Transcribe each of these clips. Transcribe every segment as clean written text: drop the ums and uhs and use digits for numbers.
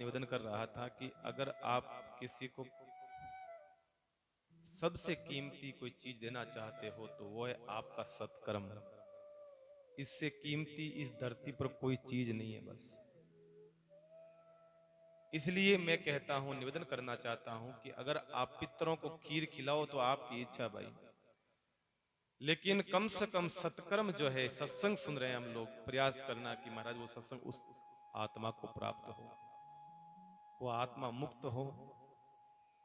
निवेदन कर रहा था कि अगर आप किसी को सबसे कीमती कोई चीज देना चाहते हो तो वो है आपका सत्कर्म। इससे कीमती इस धरती पर कोई चीज नहीं है बस। इसलिए मैं कहता हूं, निवेदन करना चाहता हूं कि अगर आप पितरों को खीर खिलाओ तो आपकी इच्छा भाई, लेकिन कम से कम सत्कर्म जो है, सत्संग सुन रहे हैं हम लोग, प्रयास करना कि महाराज वो सत्संग उस आत्मा को प्राप्त हो, वो आत्मा मुक्त हो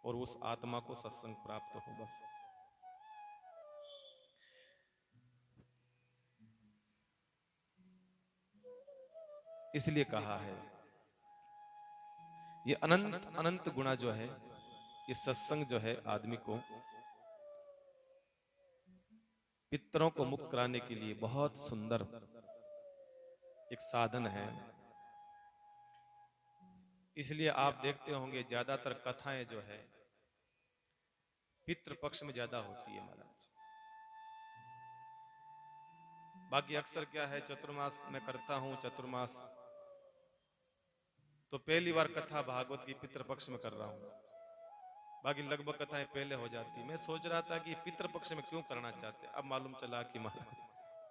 और उस आत्मा को सत्संग प्राप्त हो बस। इसलिए कहा है ये अनंत अनंत गुणा जो है, ये सत्संग जो है आदमी को पितरों को मुक्त कराने के लिए बहुत सुंदर एक साधन है। इसलिए आप देखते होंगे ज्यादातर कथाएं जो है पितृ पक्ष में ज्यादा होती है महाराज। बाकी अक्सर क्या है, चतुर्मास में करता हूं, चतुर्मास तो पहली बार कथा भागवत की पितृ पक्ष में कर रहा हूं, बाकी लगभग कथाएं पहले हो जाती। मैं सोच रहा था कि पितृ पक्ष में क्यों करना चाहते, अब मालूम चला कि महाराज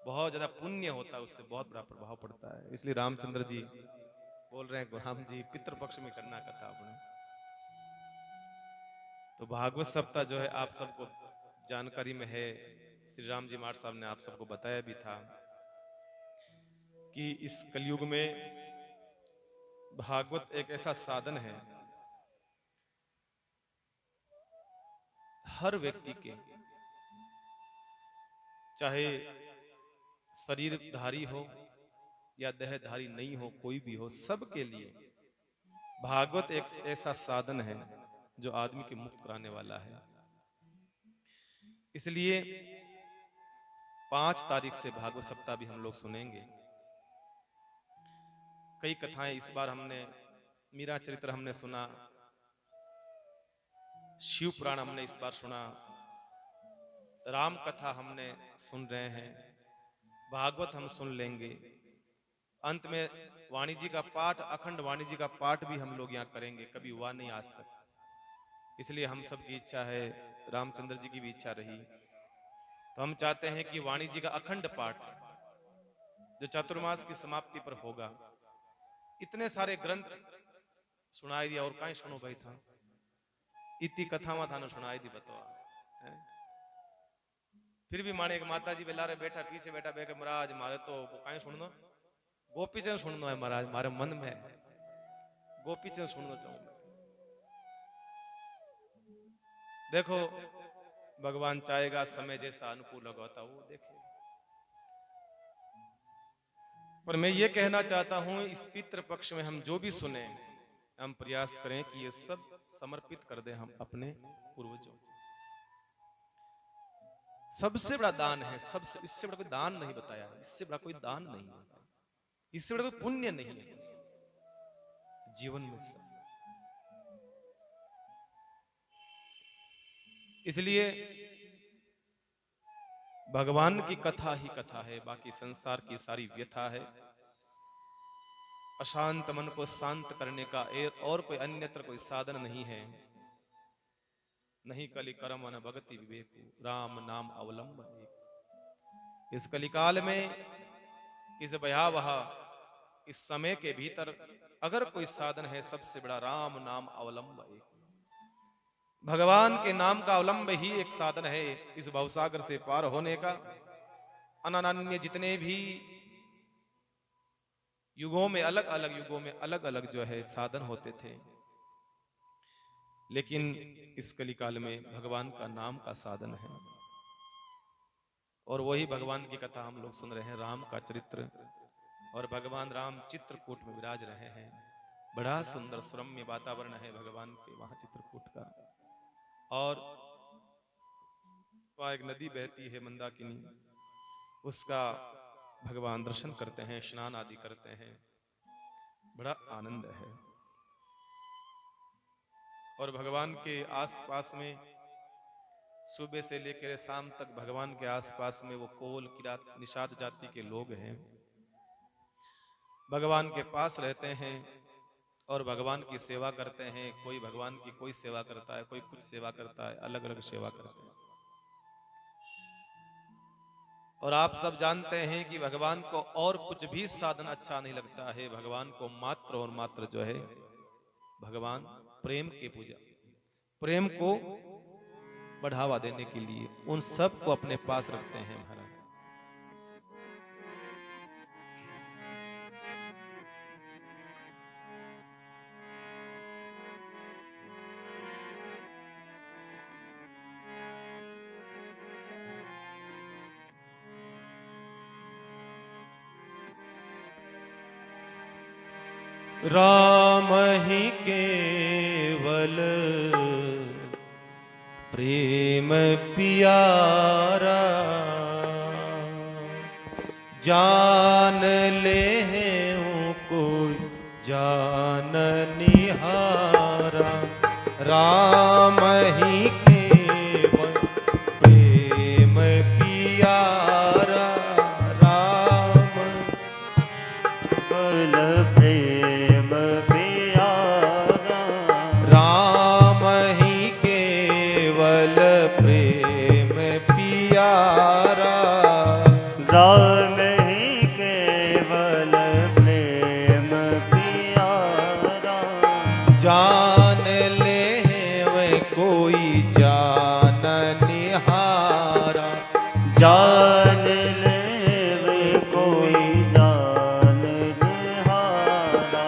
बहुत ज्यादा पुण्य होता है, उससे बहुत बड़ा प्रभाव पड़ता है। इसलिए रामचंद्र जी बोल रहे हैं, राम जी पितृ पक्ष में करना कथा अपने। तो भागवत सप्ताह जो है आप सबको जानकारी में है, श्री राम जी महाराज साहब ने आप सबको बताया भी था कि इस कलयुग में भागवत एक ऐसा साधन है, हर व्यक्ति के, चाहे शरीरधारी हो या देहधारी नहीं हो, कोई भी हो, सबके लिए भागवत एक ऐसा साधन है जो आदमी की मुक्त कराने वाला है। इसलिए 5 तारीख से भागवत सप्ताह भी हम लोग सुनेंगे। कई कथाएं इस बार हमने, मीरा चरित्र हमने सुना, शिव पुराण हमने इस बार सुना, राम कथा हमने सुन रहे हैं, भागवत हम सुन लेंगे। अंत में वाणी जी का पाठ, अखंड वाणी जी का पाठ भी हम लोग यहाँ करेंगे, कभी हुआ नहीं आज तक। इसलिए हम सब की इच्छा है, रामचंद्र जी की भी इच्छा रही, तो हम चाहते हैं कि वाणी जी का अखंड पाठ जो चतुर्मास की समाप्ति पर होगा, इतने सारे ग्रंथ सुनाई दिया और कहीं सुनो भाई था, इतनी कथा में था ना सुनाई दी बतवा। फिर भी माने एक माता जी बेला रहे बैठा, पीछे बैठा बैठे, महाराज मारे तो कहीं सुन दो, गोपीचंद सुनना है महाराज, मारे मन में गोपीचंद सुनना चाहूंगा। देखो भगवान चाहेगा समय जैसा अनुकूल होगा वो देखे। पर मैं ये कहना चाहता हूं, इस पितृ पक्ष में हम जो भी सुने, हम प्रयास करें कि ये सब समर्पित कर दें हम अपने पूर्वजों। सबसे बड़ा दान है, सबसे, इससे बड़ा कोई दान नहीं बताया, इससे बड़ा कोई दान नहीं है, इससे बड़ा कोई पुण्य नहीं है बस जीवन में सब। इसलिए भगवान की कथा ही कथा है, बाकी संसार की सारी व्यथा है। अशांत मन को शांत करने का और कोई अन्यत्र कोई साधन नहीं है। नहीं कलि कर्म न भगति विवेक, राम नाम अवलंबन एक। इस कलिकाल में, इस भयावह इस समय के भीतर अगर कोई साधन है, सबसे बड़ा राम नाम अवलंब एक। भगवान के नाम का अवलंब ही एक साधन है इस भवसागर से पार होने का। अनन्य जितने भी युगों में, अलग अलग युगों में अलग अलग जो है साधन होते थे, लेकिन इस कलिकाल में भगवान का नाम का साधन है। और वही भगवान की कथा हम लोग सुन रहे हैं, राम का चरित्र, और भगवान राम चित्रकूट में विराज रहे हैं। बड़ा सुंदर सुरम्य वातावरण है भगवान के वहां चित्रकूट का। और वहां एक नदी बहती है मंदाकिनी, उसका भगवान दर्शन करते हैं, स्नान आदि करते हैं, बड़ा आनंद है। और भगवान के आसपास में सुबह से लेकर शाम तक भगवान के आसपास में वो कोल किरात निषाद जाति के लोग हैं, भगवान के पास रहते हैं और भगवान की सेवा करते हैं। कोई भगवान की कोई सेवा करता है, कोई कुछ सेवा करता है, अलग अलग सेवा करते हैं। और आप सब जानते हैं कि भगवान को और कुछ भी साधन अच्छा नहीं लगता है। भगवान को मात्र और मात्र जो है भगवान प्रेम की पूजा, प्रेम को बढ़ावा देने के लिए उन सब को अपने पास रखते हैं महाराज। राम ही केवल प्रेम प्यारा, जान ले कोई जान निहारा। राम ही केवल प्रेम प्यारा, राम बल प्रेम प्यारा, राम ही केवल प्रेम प्यारा। राम ही केवल प्रेम प्यारा, जान ले वह कोई जान निहारा। जान ले वे कोई जान निहारा,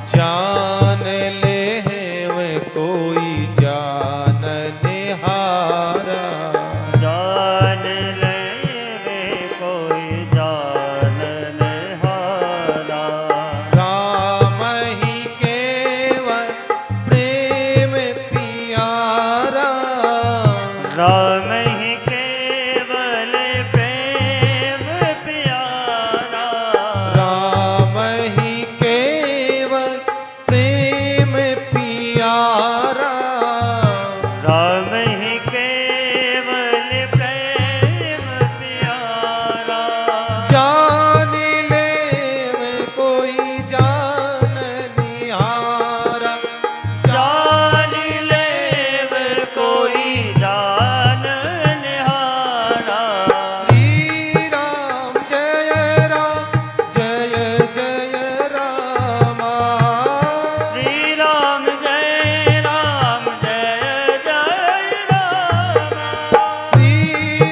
जान ले वह कोई जान निहारा। जान ले वे कोई जान निहारा। राम ही केवल प्रेम प्यारा, राम ही केवल प्रेम प्यारा, राम ही केवल प्रेम प्यारा। राम ही केवल प्रेम प्यारा, जान ले में कोई जान निहारा। जान ले वे कोई जान निहारा। श्री राम जय राम जय जय रामा। श्री राम जय राम जय जय रामा। श्री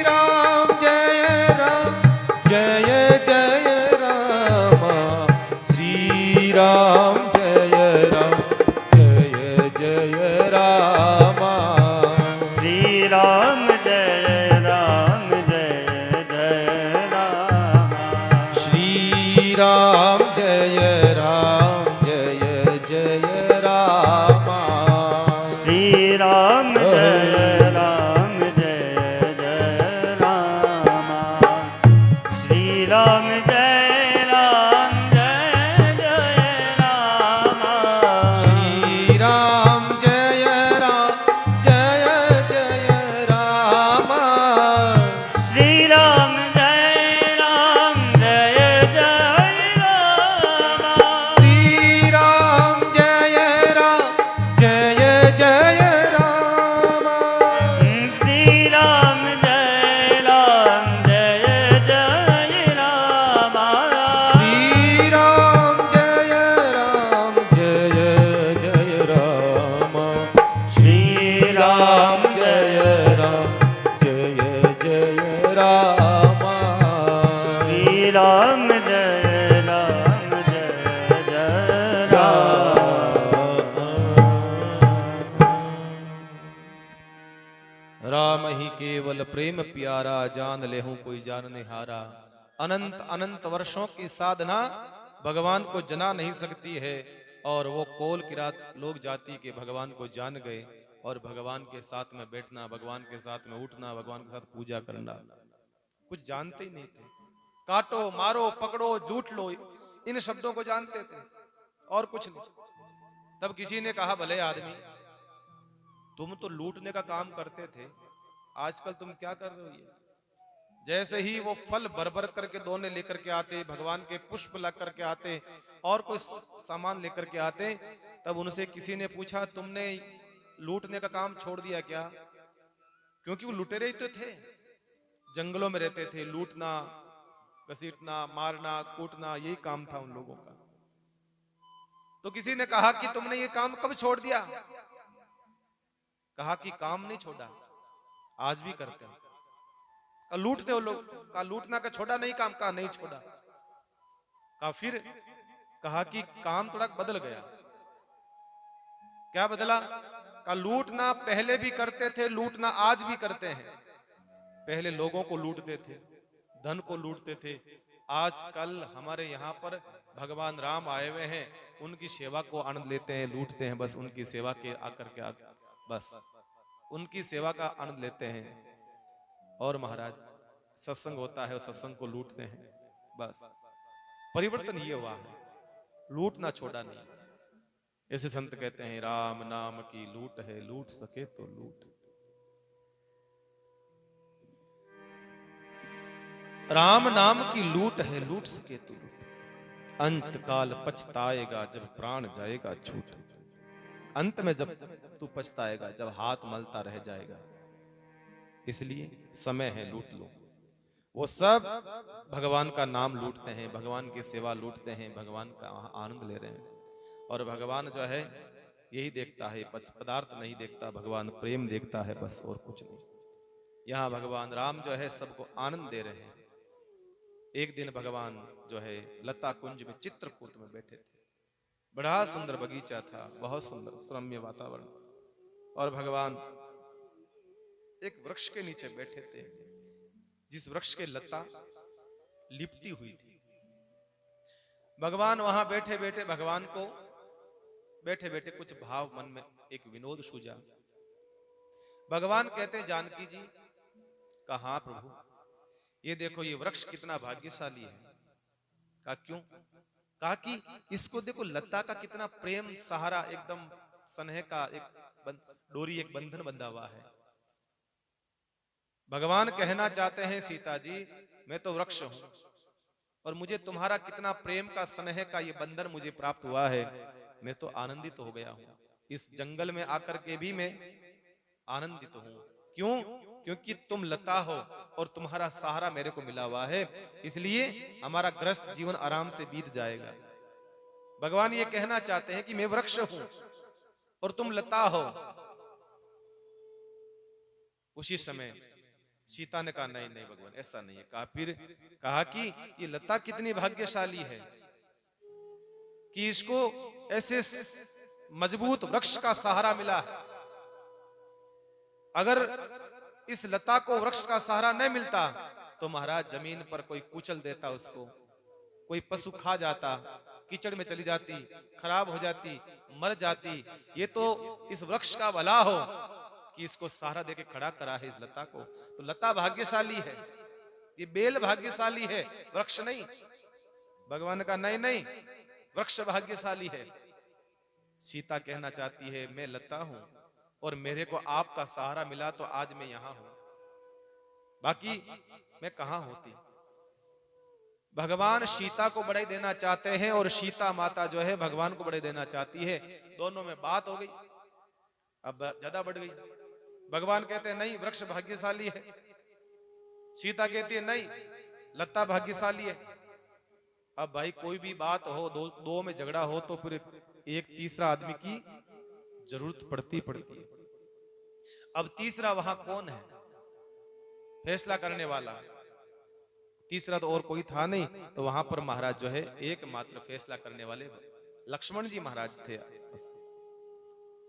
राम जय राम जय जय रामा। श्री राम जय राम जय जय रामा। श्री राम जय राम जय जय रामा। श्री राम जय राम जय जय रामा। श्री राम जय राम जय जय रामा। श्री राम जय राम जय जय रामा। श्री राम जय राम जय जय रामा। श्री राम जय राम जय जय रामा। श्री राम जय राम जय जय रामा। श्री राम जय राम जय जय रामा। श्री राम जय राम जय जय रामा। श्री राम जय राम जय जय रामा। श्री राम जय राम जय जय राम ही केवल प्रेम प्यारा, जान लेहूं कोई जान निहारा। अनंत अनंत वर्षों की साधना भगवान को जना नहीं सकती है, और वो कोल किरात लोग जाति के भगवान को जान गए, और भगवान के साथ में बैठना, भगवान के साथ में उठना, भगवान के साथ पूजा करना कुछ जानते ही नहीं थे। काटो मारो पकड़ो लूट लो, इन शब्दों को जानते थे और कुछ नहीं। तब किसी ने कहा, भले आदमी तुम तो लूटने का काम करते थे, आजकल तुम क्या कर रहे हो? ये जैसे ही वो फल भर करके दोने लेकर के आते, भगवान के पुष्प ला करके आते और कोई सामान लेकर के आते, तब उनसे किसी ने पूछा, तुमने लूटने का काम छोड़ दिया क्या? क्योंकि वो लुटेरे ही तो थे, जंगलों में रहते थे, लूटना, घसीटना, मारना, कूटना, यही काम था उन लोगों का। तो किसी ने कहा कि तुमने ये काम कब छोड़ दिया? कहा कि काम नहीं छोड़ा, आज भी करते हैं। कहा लूटते हो लोग? कहा लूटना का छोड़ा नहीं काम? कहा नहीं छोड़ा। कहा फिर? कहा कि काम थोड़ा बदल गया। क्या बदला? कहा लूटना पहले भी करते थे, लूटना आज भी करते हैं। पहले लोगों को लूटते थे, धन को लूटते थे। आजकल हमारे यहाँ पर भगवान राम आए हुए हैं, उनकी सेवा को आनंद लेते हैं, लूटते हैं, बस उनकी सेवा के आकर के बस उनकी सेवा का आनंद लेते हैं। और महाराज सत्संग होता है, सत्संग को लूटते हैं। बस परिवर्तन ये हुआ है, लूटना छोड़ा नहीं। ऐसे संत कहते हैं, राम नाम की लूट है, लूट सके तो लूट। राम नाम की लूट है, लूट सके तो लूट। अंत काल पछताएगा जब प्राण जाएगा छूट। अंत में जब तू पछताएगा, जब हाथ मलता रह जाएगा। इसलिए समय है, लूट लो। वो सब भगवान का नाम लूटते हैं, भगवान की सेवा लूटते हैं, भगवान का आनंद ले रहे हैं। और भगवान जो है यही देखता है, पदार्थ नहीं देखता, भगवान प्रेम देखता है, बस और कुछ नहीं। यहाँ भगवान राम जो है सबको आनंद दे रहे हैं। एक दिन भगवान जो है लता कुंज में, चित्रकूट में बैठे थे। बड़ा सुंदर बगीचा था, बहुत सुंदर सुरम्य वातावरण। और भगवान एक वृक्ष के नीचे बैठे थे, जिस वृक्ष के लता लिपटी हुई थी। भगवान वहां बैठे बैठे, भगवान को बैठे बैठे कुछ भाव मन में, एक विनोद सूझा। भगवान कहते हैं, जानकी जी, कहा प्रभु, ये देखो ये वृक्ष कितना भाग्यशाली है। कहा क्यों? कहा कि इसको देखो, लता का कितना प्रेम सहारा, एकदम स्नेह का एक डोरी, एक बंधन बंधा हुआ है। भगवान कहना चाहते हैं, सीता जी मैं तो वृक्ष हूं, और मुझे तुम्हारा कितना प्रेम का, स्नेह का ये बंधन मुझे प्राप्त हुआ है। मैं तो आनंदित हो गया हूं। इस जंगल में आकर के भी मैं आनंदित हूं। क्यों? क्योंकि तुम लता हो और तुम्हारा सहारा मेरे को मिला हुआ है, इसलिए हमारा ग्रस्त जीवन आराम से बीत जाएगा। भगवान ये कहना चाहते हैं कि मैं वृक्ष हूं और तुम लता हो। उसी समय सीता ने कहा, नहीं नहीं भगवान, ऐसा नहीं है। कहा फिर? कहा कि ये लता कितनी भाग्यशाली है कि इसको ऐसे मजबूत वृक्ष का सहारा मिला है। अगर इस लता को वृक्ष का सहारा नहीं मिलता तो महाराज जमीन पर कोई कुचल देता, उसको कोई पशु खा जाता, कीचड़ में चली जाती, खराब हो जाती, मर जाती। ये तो इस वृक्ष का भला हो कि इसको सहारा देके खड़ा करा है, इस लता को। तो लता भाग्यशाली है, ये बेल भाग्यशाली है, वृक्ष नहीं। भगवान का नहीं नहीं, वृक्ष भाग्यशाली है। सीता कहना चाहती है, मैं लता हूं और मेरे को आपका सहारा मिला तो आज मैं यहां हूं, बाकी मैं कहां होती। भगवान सीता को बढ़ाई देना चाहते हैं और सीता माता जो है भगवान को बढ़ाई देना चाहती है। दोनों में बात हो गई, अब ज्यादा बढ़ गई। भगवान कहते हैं नहीं, वृक्ष भाग्यशाली है। सीता कहती है नहीं, लता भाग्यशाली है। अब भाई कोई भी बात हो, दो में झगड़ा हो तो फिर एक तीसरा आदमी की जरूरत पड़ती है। अब तीसरा वहां कौन है फैसला करने वाला? तीसरा तो और कोई था नहीं। तो वहां पर महाराज जो है एकमात्र फैसला करने वाले लक्ष्मण जी महाराज थे।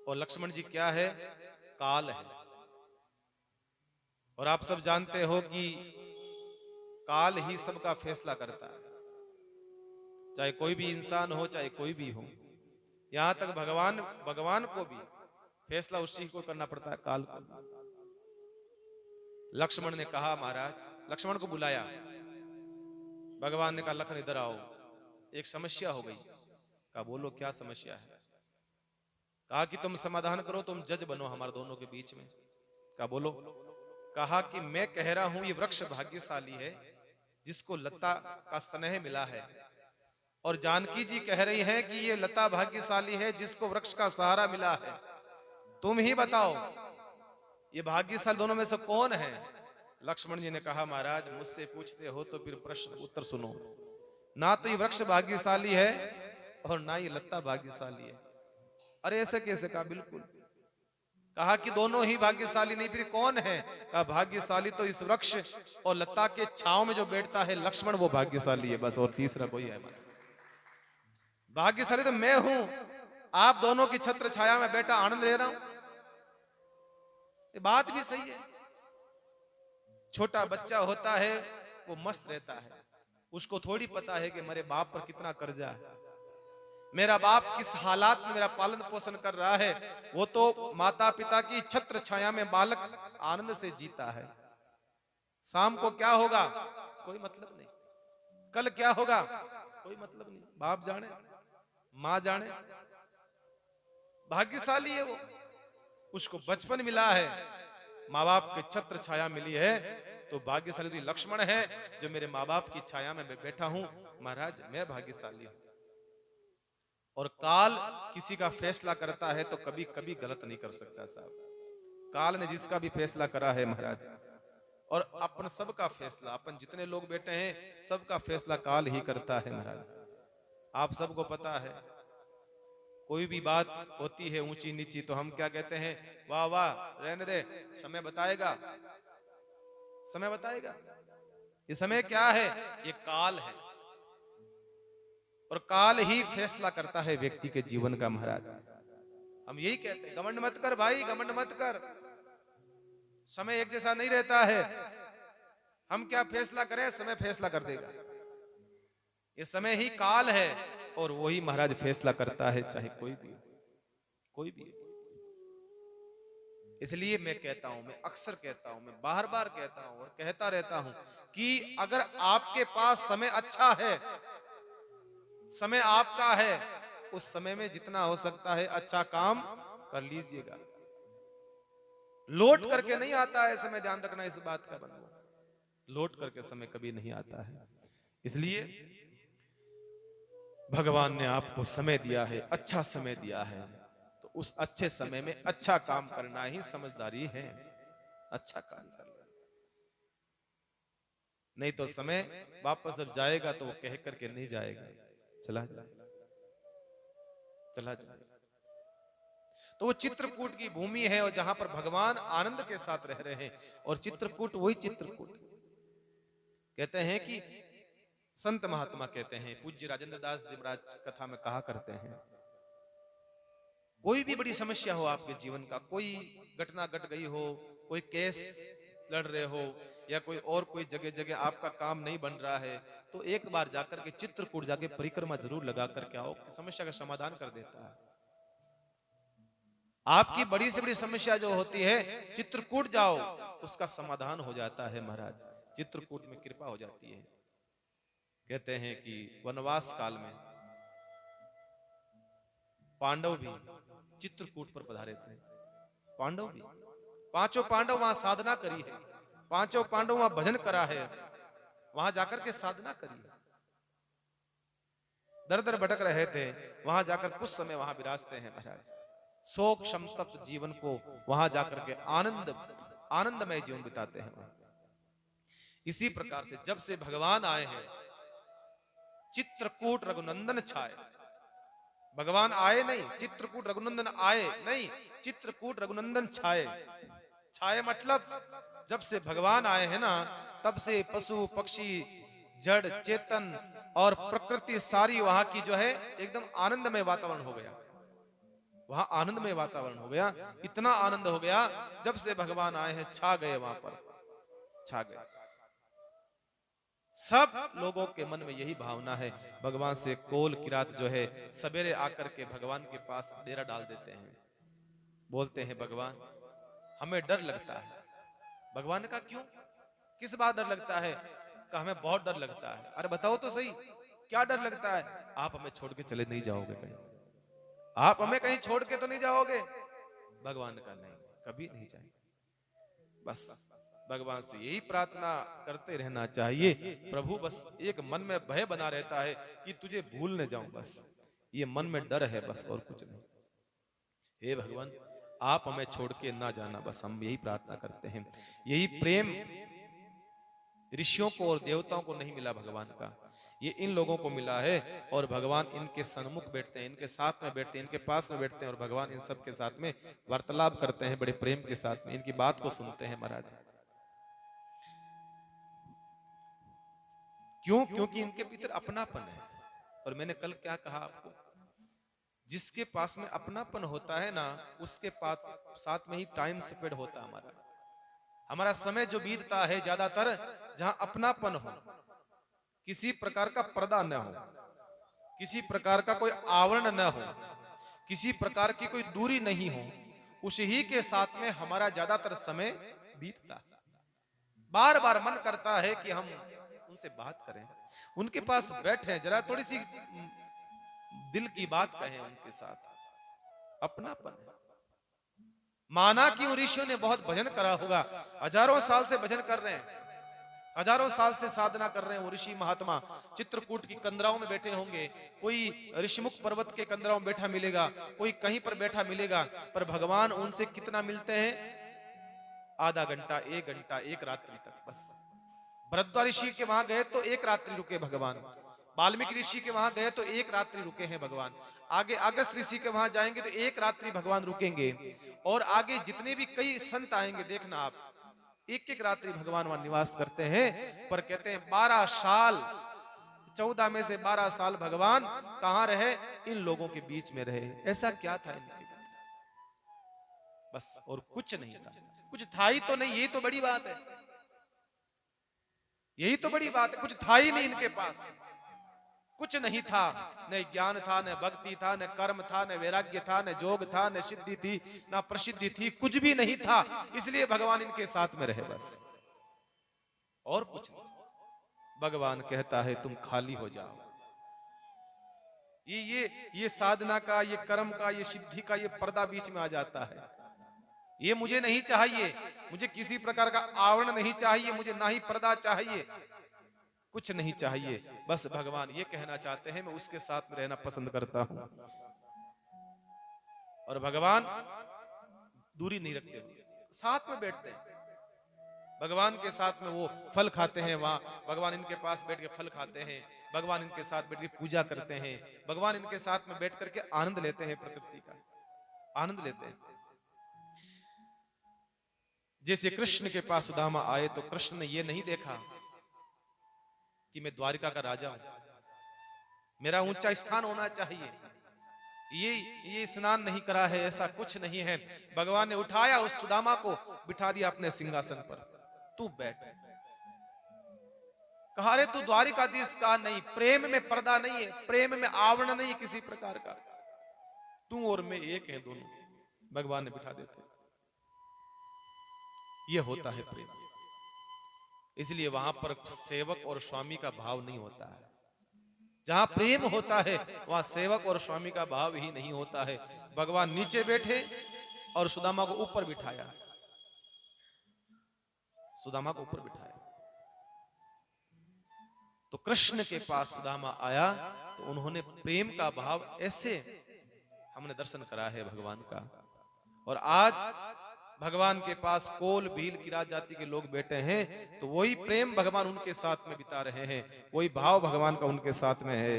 और लक्ष्मण जी क्या है? काल है। और आप सब जानते हो कि काल ही सबका फैसला करता है, चाहे कोई भी इंसान हो, चाहे कोई भी हो। यहां तक भगवान को भी फैसला उसी को करना पड़ता है, काल को। लक्ष्मण ने कहा, महाराज लक्ष्मण को बुलाया। भगवान ने कहा, लखन इधर आओ, एक समस्या हो गई। कहा बोलो क्या समस्या है? कहा कि तुम समाधान करो, तुम जज बनो हमारे दोनों के बीच में। कहा बोलो। कहा कि मैं कह रहा हूं ये वृक्ष भाग्यशाली है जिसको लता का स्नेह मिला है, और जानकी जी कह रही हैं कि ये लता भाग्यशाली है जिसको वृक्ष का सहारा मिला है। तुम ही बताओ ये भाग्यशाली दोनों में से कौन है? लक्ष्मण जी ने कहा, महाराज मुझसे पूछते हो तो फिर प्रश्न उत्तर सुनो। ना तो ये वृक्ष भाग्यशाली है और ना ये लता भाग्यशाली है। अरे ऐसे कैसे? कहा बिल्कुल। कहा कि दोनों ही भाग्यशाली नहीं, फिर कौन है? कहा भाग्यशाली तो इस वृक्ष और लता के छांव में जो बैठता है लक्ष्मण, वो भाग्यशाली है बस, और तीसरा कोई है? भाग्यशाली तो मैं हूं, आप दोनों की छत्र छाया में बैठा आनंद ले रहा हूं। ये बात भी सही है। छोटा बच्चा होता है वो मस्त रहता है, उसको थोड़ी पता है कि मेरे बाप पर कितना कर्जा है, मेरा बाप किस हालात में मेरा पालन पोषण कर रहा है। वो तो माता पिता की छत्र छाया में बालक आनंद से जीता है। शाम को क्या होगा कोई मतलब नहीं, कल क्या होगा कोई मतलब नहीं, बाप जाने मां जाने। भाग्यशाली है वो, उसको बचपन मिला है, माँ बाप के छत्र छाया मिली है, तो भाग्यशाली तो लक्ष्मण है जो मेरे माँ बाप की छाया में बैठा हूं। महाराज मैं भाग्यशाली हूं। और काल किसी का फैसला करता है तो कभी कभी गलत नहीं कर सकता साहब। काल ने जिसका भी फैसला करा है महाराज, और अपन सबका फैसला, अपन जितने लोग बैठे हैं सबका फैसला काल ही करता है महाराज। आप सबको पता है, कोई भी बात होती है ऊंची नीची तो हम क्या कहते हैं? वाह वाह, रहने दे, समय बताएगा, समय बताएगा। ये समय क्या है? ये काल है, और काल ही फैसला करता है व्यक्ति के जीवन का महाराज। हम यही कहते हैं, घमंड मत कर भाई, घमंड मत कर। समय एक जैसा नहीं रहता है। हम क्या फैसला करें, समय फैसला कर देगा। ये समय ही काल है, और वही महाराज फैसला करता है, चाहे कोई भी कोई भी। इसलिए मैं कहता हूं, मैं अक्सर कहता हूं, मैं बार बार कहता हूं और कहता रहता हूं कि अगर आपके पास समय अच्छा है, समय आपका है, उस समय में जितना हो सकता है अच्छा काम कर लीजिएगा। लौट करके नहीं आता है समय, ध्यान रखना इस बात का बंधु। लौट करके समय कभी नहीं आता है। इसलिए भगवान ने आपको समय दिया है, अच्छा समय दिया है, तो उस अच्छे समय में अच्छा काम करना ही समझदारी है। अच्छा काम करना, नहीं तो समय वापस जब जाएगा तो वो कह करके नहीं जाएगा, चला जाएगा, चला जाएगा। तो वो चित्रकूट की भूमि है, और जहां पर भगवान आनंद के साथ रह रहे हैं। और चित्रकूट वही चित्रकूट कहते हैं कि संत महात्मा कहते हैं, पूज्य राजेंद्र दास जी महाराज कथा में कहा करते हैं, कोई भी बड़ी समस्या हो आपके जीवन का, कोई घटना घट गई हो, कोई केस लड़ रहे हो, या कोई और कोई जगह जगह आपका काम नहीं बन रहा है, तो एक बार जाकर के चित्रकूट जाके परिक्रमा जरूर लगा करके आओ, समस्या का समाधान कर देता है। आपकी बड़ी से बड़ी समस्या जो होती है, चित्रकूट जाओ, उसका समाधान हो जाता है महाराज। चित्रकूट में कृपा हो जाती है। कहते हैं कि वनवास काल में पांडव भी चित्रकूट पर पधारे थे। पांडव भी, पांचों पांडव वहां साधना करी है, पांचों पांडव वहां भजन करा है, वहां जाकर के साधना करी है। दर दर भटक रहे थे, वहां जाकर कुछ समय वहां विराजते हैं महाराज। शोक संतप्त जीवन को वहां जाकर के आनंदमय जीवन बिताते हैं। इसी प्रकार से जब से भगवान आए हैं, चित्रकूट रघुनंदन छाए। भगवान आए नहीं, चित्रकूट रघुनंदन आए नहीं, चित्रकूट रघुनंदन छाए। छाए मतलब जब से भगवान आए हैं ना, तब से पशु पक्षी जड़ चेतन और प्रकृति सारी वहां की जो है एकदम आनंदमय वातावरण हो गया। वहां आनंदमय वातावरण हो गया, इतना आनंद हो गया जब से भगवान आए हैं, छा गए वहां पर, छा गए। सब लोगों के मन में यही भावना है। भगवान से कोल किरात जो है सवेरे आकर के भगवान के पास डेरा डाल देते हैं, बोलते हैं भगवान हमें डर लगता है। भगवान ने कहा क्यों, किस बात डर लगता है? कहा हमें बहुत डर लगता है। अरे बताओ तो सही, क्या डर लगता है? आप हमें छोड़ के चले नहीं जाओगे कहीं, आप हमें कहीं छोड़ के तो नहीं जाओगे? भगवान का नहीं, कभी नहीं जाएंगे। बस भगवान से यही प्रार्थना करते रहना चाहिए, प्रभु बस एक मन में भय बना रहता है कि तुझे भूल न जाऊं, बस ये मन में डर है, बस और कुछ नहीं। हे भगवान आप हमें छोड़ के ना जाना, बस हम यही प्रार्थना करते हैं। यही प्रेम ऋषियों को और देवताओं को नहीं मिला भगवान का, ये इन लोगों को मिला है। और भगवान इनके सन्मुख बैठते हैं, इनके साथ में बैठते हैं, इनके पास में बैठते हैं और भगवान इन सब के साथ में वार्तालाप करते हैं, बड़े प्रेम के साथ में इनकी बात को सुनते हैं महाराज। क्यों? क्योंकि इनके भीतर अपनापन है। और मैंने कल क्या कहा आपको, जिसके पास में अपनापन होता है ना, उसके पास साथ में ही टाइम स्पेंड होता है। हमारा समय जो बीतता है ज्यादातर जहां अपनापन हो, किसी प्रकार का पर्दा न हो, किसी प्रकार का कोई आवरण न हो, किसी प्रकार की कोई दूरी नहीं हो, उसी के साथ में हमारा ज्यादातर समय बीतता है। बार बार मन करता है कि हम उनसे बात करें, उनके पास बैठे, जरा थोड़ी सी दिल की बात कहें उनके साथ। अपनापन माना कि उन ऋषियों ने बहुत भजन करा होगा, हजारों साल से भजन कर रहे हैं, हजारों साल से साधना कर रहे हैं। वो ऋषि महात्मा चित्रकूट की कंदराओं में बैठे होंगे, कोई ऋषिमुख पर्वत के कंदराओं में बैठा मिलेगा, कोई कहीं पर बैठा मिलेगा, पर भगवान उनसे कितना मिलते हैं? आधा घंटा, 1 घंटा, 1 रात्रि तक बस। भरद्वाज ऋषि के वहां गए तो 1 रात्रि रुके भगवान, वाल्मीकि ऋषि के वहां गए तो 1 रात्रि रुके हैं भगवान, आगे अगस्त ऋषि के वहां जाएंगे तो 1 रात्रि भगवान रुकेंगे, और आगे जितने भी कई संत आएंगे देखना आप, 1-1 रात्रि भगवान वहां निवास करते हैं। पर कहते हैं 12 साल, 14 में से 12 साल भगवान कहां रहे? इन लोगों के बीच में रहे। ऐसा क्या था इनके बीच? बस और कुछ नहीं था, कुछ था ही तो नहीं, यही तो बड़ी बात है, यही तो बड़ी बात है। कुछ था ही नहीं इनके पास, कुछ नहीं था, न ज्ञान था, न भक्ति था, न कर्म था, न वैराग्य था, न जोग था, न सिद्धि थी, न प्रसिद्धि थी, कुछ भी नहीं था। इसलिए भगवान इनके साथ में रहे बस, और कुछ नहीं। भगवान कहता है तुम खाली हो जाओ। ये साधना का, ये कर्म का, ये सिद्धि का ये पर्दा बीच में आ जाता है। ये मुझे नहीं चाहिए, मुझे किसी प्रकार का आवरण नहीं चाहिए, मुझे ना ही पर्दा चाहिए, कुछ नहीं चाहिए। बस भगवान ये कहना चाहते हैं मैं उसके साथ में रहना पसंद करता हूं। और भगवान दूरी नहीं रखते हुए साथ में बैठते हैं, भगवान के साथ में वो फल खाते हैं, वहां भगवान इनके पास बैठ के फल खाते हैं, भगवान इनके साथ बैठ के पूजा करते हैं, भगवान इनके साथ में बैठ करके आनंद लेते हैं, प्रकृति का आनंद लेते हैं। जैसे कृष्ण के पास सुदामा आए तो कृष्ण ने ये नहीं देखा कि मैं द्वारिका का राजा हूं, मेरा ऊंचा स्थान होना चाहिए, ये स्नान नहीं करा है, ऐसा कुछ नहीं है। भगवान ने उठाया उस सुदामा को, बिठा दिया अपने सिंहासन पर, तू बैठ। कहा रे तू द्वारिकाधीश का नहीं, प्रेम में पर्दा नहीं है, प्रेम में आवरण नहीं है किसी प्रकार का, तू और मैं एक है दोनों, भगवान ने बिठा देते। ये होता है प्रेम। इसलिए वहां पर सेवक और स्वामी का भाव नहीं होता है। जहां प्रेम होता है वहां सेवक और स्वामी का भाव ही नहीं होता है। भगवान नीचे बैठे और सुदामा को ऊपर बिठाया, सुदामा को ऊपर बिठाया। तो कृष्ण के पास सुदामा आया तो उन्होंने प्रेम का भाव ऐसे हमने दर्शन करा है भगवान का। और आज भगवान के पास कोल भील किरात जाति के लोग बैठे हैं तो वही प्रेम भगवान उनके साथ में बिता रहे हैं, वही भाव भगवान का उनके साथ में है।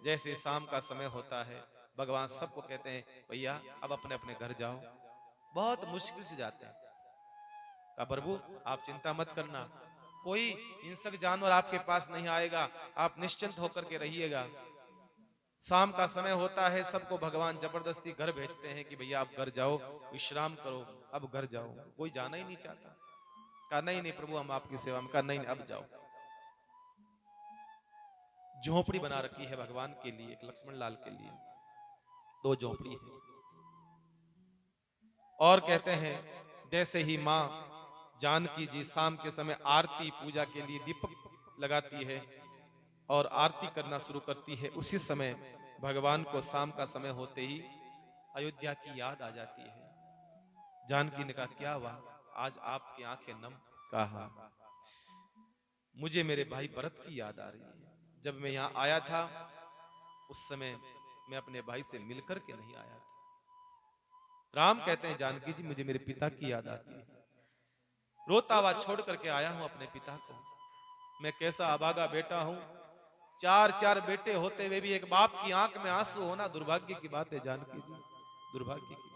जैसे शाम का समय होता है भगवान सबको कहते हैं भैया अब अपने अपने घर जाओ, बहुत मुश्किल से जाते हैं। कहा प्रभु आप चिंता मत करना, कोई हिंसक जानवर आपके पास नहीं आएगा, आप निश्चिंत होकर के रहिएगा। शाम का समय होता है, सबको भगवान जबरदस्ती घर भेजते हैं कि भैया आप घर जाओ, विश्राम करो, अब घर जाओ। कोई जाना ही नहीं चाहता। कहा नहीं नहीं प्रभु हम आपकी सेवा में। कहा नहीं अब जाओ। झोपड़ी बना रखी है भगवान के लिए, एक लक्ष्मण लाल के लिए 2 झोपड़ी है। और कहते हैं जैसे ही माँ जानकी जी शाम के समय आरती पूजा के लिए दीपक लगाती है और आरती करना शुरू करती है, उसी समय भगवान को शाम का समय होते ही अयोध्या की याद आ जाती है। जानकी ने कहा क्या हुआ, आज आपकी आंखें नम, कहा, मुझे मेरे भाई भरत की याद आ रही है। जब मैं यहाँ आया था उस समय मैं अपने भाई से मिलकर के नहीं आया था। राम कहते हैं, जानकी जी मुझे मेरे पिता की याद आती है। रोता हुआ छोड़ करके आया हूं अपने पिता को। मैं कैसा अभागा बेटा हूं। चार चार बेटे होते हुए भी एक बाप की आंख में आंसू होना दुर्भाग्य की बात है जानकी जी, दुर्भाग्य की बात।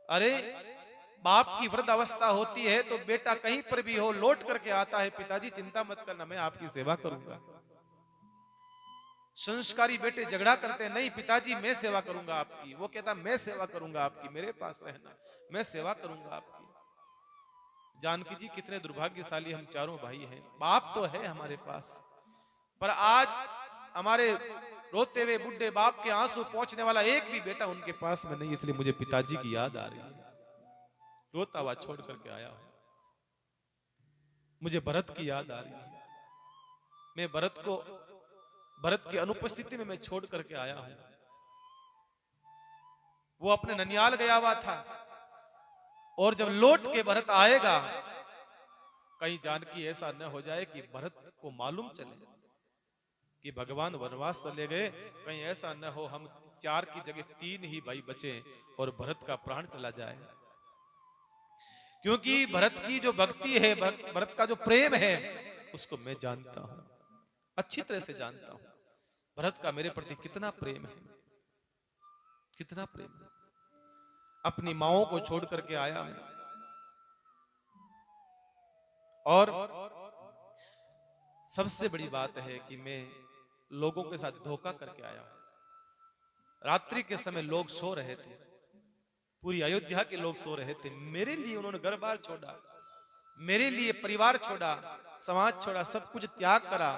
अरे बाप की वृद्ध अवस्था होती है तो बेटा कहीं पर भी हो लौट करके आता है, पिताजी चिंता मत करना, मैं आपकी सेवा करूंगा। संस्कारी बेटे झगड़ा करते, नहीं पिताजी मैं सेवा करूंगा आपकी। वो कहता मैं सेवा करूंगा आपकी, मेरे पास रहना, मैं सेवा करूंगा आपकी। जानकी जी कितने दुर्भाग्यशाली हम चारों भाई हैं। बाप तो है हमारे पास, पर आज हमारे रोते हुए बुढ़े बाप के आंसू पहुंचने वाला एक भी बेटा उनके पास में नहीं, इसलिए मुझे पिताजी की याद आ रही है। रोता हुआ छोड़ करके आया हूं। मुझे भरत की याद आ रही है। मैं भरत की अनुपस्थिति में मैं छोड़ करके आया हूं। वो अपने ननियाल गया हुआ था और जब लौट के भरत आएगा, कहीं जानकी ऐसा न हो जाए कि भरत को मालूम चले कि भगवान वनवास चले गए, कहीं ऐसा न हो हम 4 की जगह 3 ही भाई बचे और भरत का प्राण चला जाए। क्योंकि भरत की जो भक्ति है, भरत का जो प्रेम है, उसको मैं जानता हूं, अच्छी तरह से जानता हूं। भरत का मेरे प्रति कितना प्रेम है, कितना प्रेम है। अपनी माओं को छोड़ करके आया मैं, और सबसे बड़ी बात है कि मैं लोगों के साथ धोखा करके आया हूं। रात्रि के समय लोग सो रहे थे, पूरी अयोध्या के लोग सो रहे थे, मेरे लिए उन्होंने घर बार छोड़ा, मेरे लिए परिवार छोड़ा, समाज छोड़ा, सब कुछ त्याग करा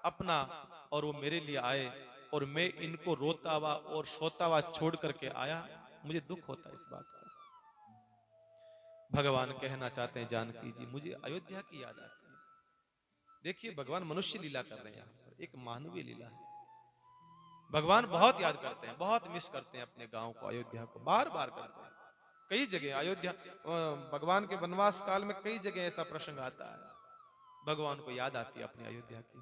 अपना, और वो मेरे लिए आए और मैं इनको रोता हुआ और सोता हुआ छोड़ करके आया। मुझे दुख होता है इस बात का। भगवान कहना चाहते हैं, जानकी जी मुझे अयोध्या की याद आती है। देखिए भगवान मनुष्य लीला कर रहे हैं, यहाँ पर एक मानवीय लीला है। भगवान बहुत याद करते हैं, बहुत मिस करते हैं अपने गांव को, अयोध्या को, बार बार करते हैं। कई जगह अयोध्या, भगवान के वनवास काल में कई जगह ऐसा प्रसंग आता है, भगवान को याद आती है अपनी अयोध्या की।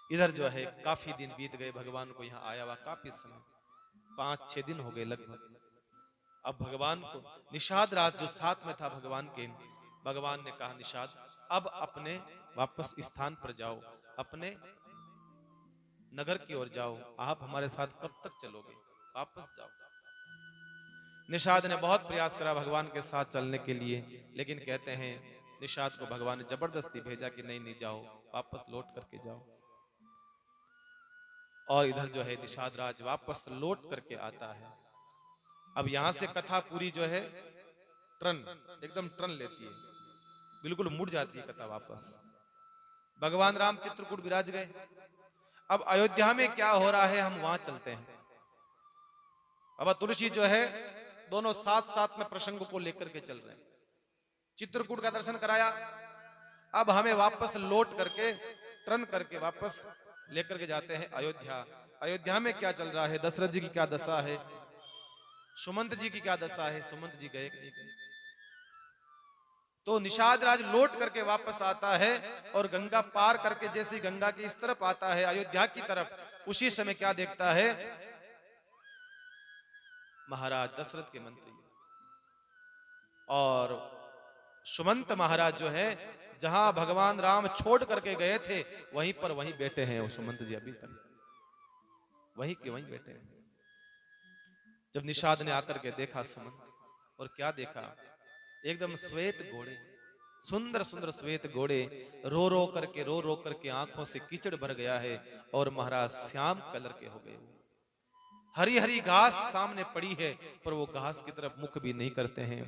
इधर जो है काफी दिन बीत गए, भगवान को यहाँ आया हुआ काफी समय, 5-6 दिन हो गए लगभग। अब भगवान को निषाद राज जो साथ में था भगवान के, भगवान ने कहा निषाद अब अपने वापस स्थान पर जाओ, अपने नगर की ओर जाओ, आप हमारे साथ कब तक चलोगे, वापस जाओ। निषाद ने बहुत प्रयास करा भगवान के साथ चलने के लिए, लेकिन कहते हैं निषाद को भगवान ने जबरदस्ती भेजा कि नहीं नहीं जाओ, वापस लौट करके जाओ। और इधर जो है निषाद राज वापस लौट करके आता है। अब यहां से कथा पूरी जो है एकदम टर्न लेती है, बिल्कुल मुड़ जाती है कथा वापस। भगवान राम चित्रकूट विराज गए। अब अयोध्या में क्या हो रहा है हम वहां चलते हैं। अब तुलसी जो है दोनों साथ साथ में प्रसंग को लेकर के चल रहे हैं। चित्रकूट का दर्शन कराया, अब हमें वापस लौट करके टर्न करके वापस लेकर के जाते हैं अयोध्या। अयोध्या में क्या चल रहा है, दशरथ जी की क्या दशा है, सुमंत जी की क्या दशा है, सुमंत जी गए कि नहीं गए। तो निषाद राज लौट करके वापस आता है और गंगा पार करके जैसे गंगा की इस तरफ आता है अयोध्या की तरफ, उसी समय क्या देखता है, महाराज दशरथ के मंत्री और सुमंत महाराज जो है, जहां भगवान राम छोड़ करके गए थे वहीं पर वहीं बैठे हैं वो सुमंत जी, अभी तक वहीं के वहीं बैठे हैं। जब निषाद ने आकर के देखा सुमंत, और क्या देखा, एकदम श्वेत घोड़े, सुंदर सुंदर श्वेत घोड़े, रो रो करके आंखों से कीचड़ भर गया है, और महाराज श्याम कलर के हो गए। हरी हरी घास सामने पड़ी है पर वो घास की तरफ मुख भी नहीं करते हैं।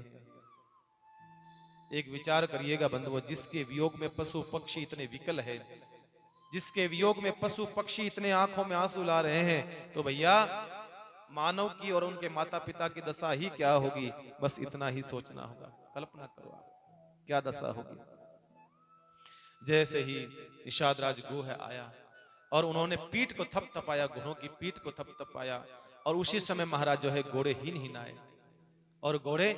एक विचार करिएगा बंधुओं, जिसके वियोग में पशु पक्षी इतने विकल है, जिसके वियोग में पशु पक्षी इतने आंखों में आंसू ला रहे हैं, तो भैया मानव की और उनके माता पिता की दशा ही क्या होगी, बस इतना ही सोचना होगा। कल्पना करो आप क्या दशा होगी। जैसे ही निषाद राज गुह आया और उन्होंने पीठ को थपथपाया, गुहों की पीठ को थपथपाया, और उसी समय महाराज जो है घोड़े हिन हिनाए और घोड़े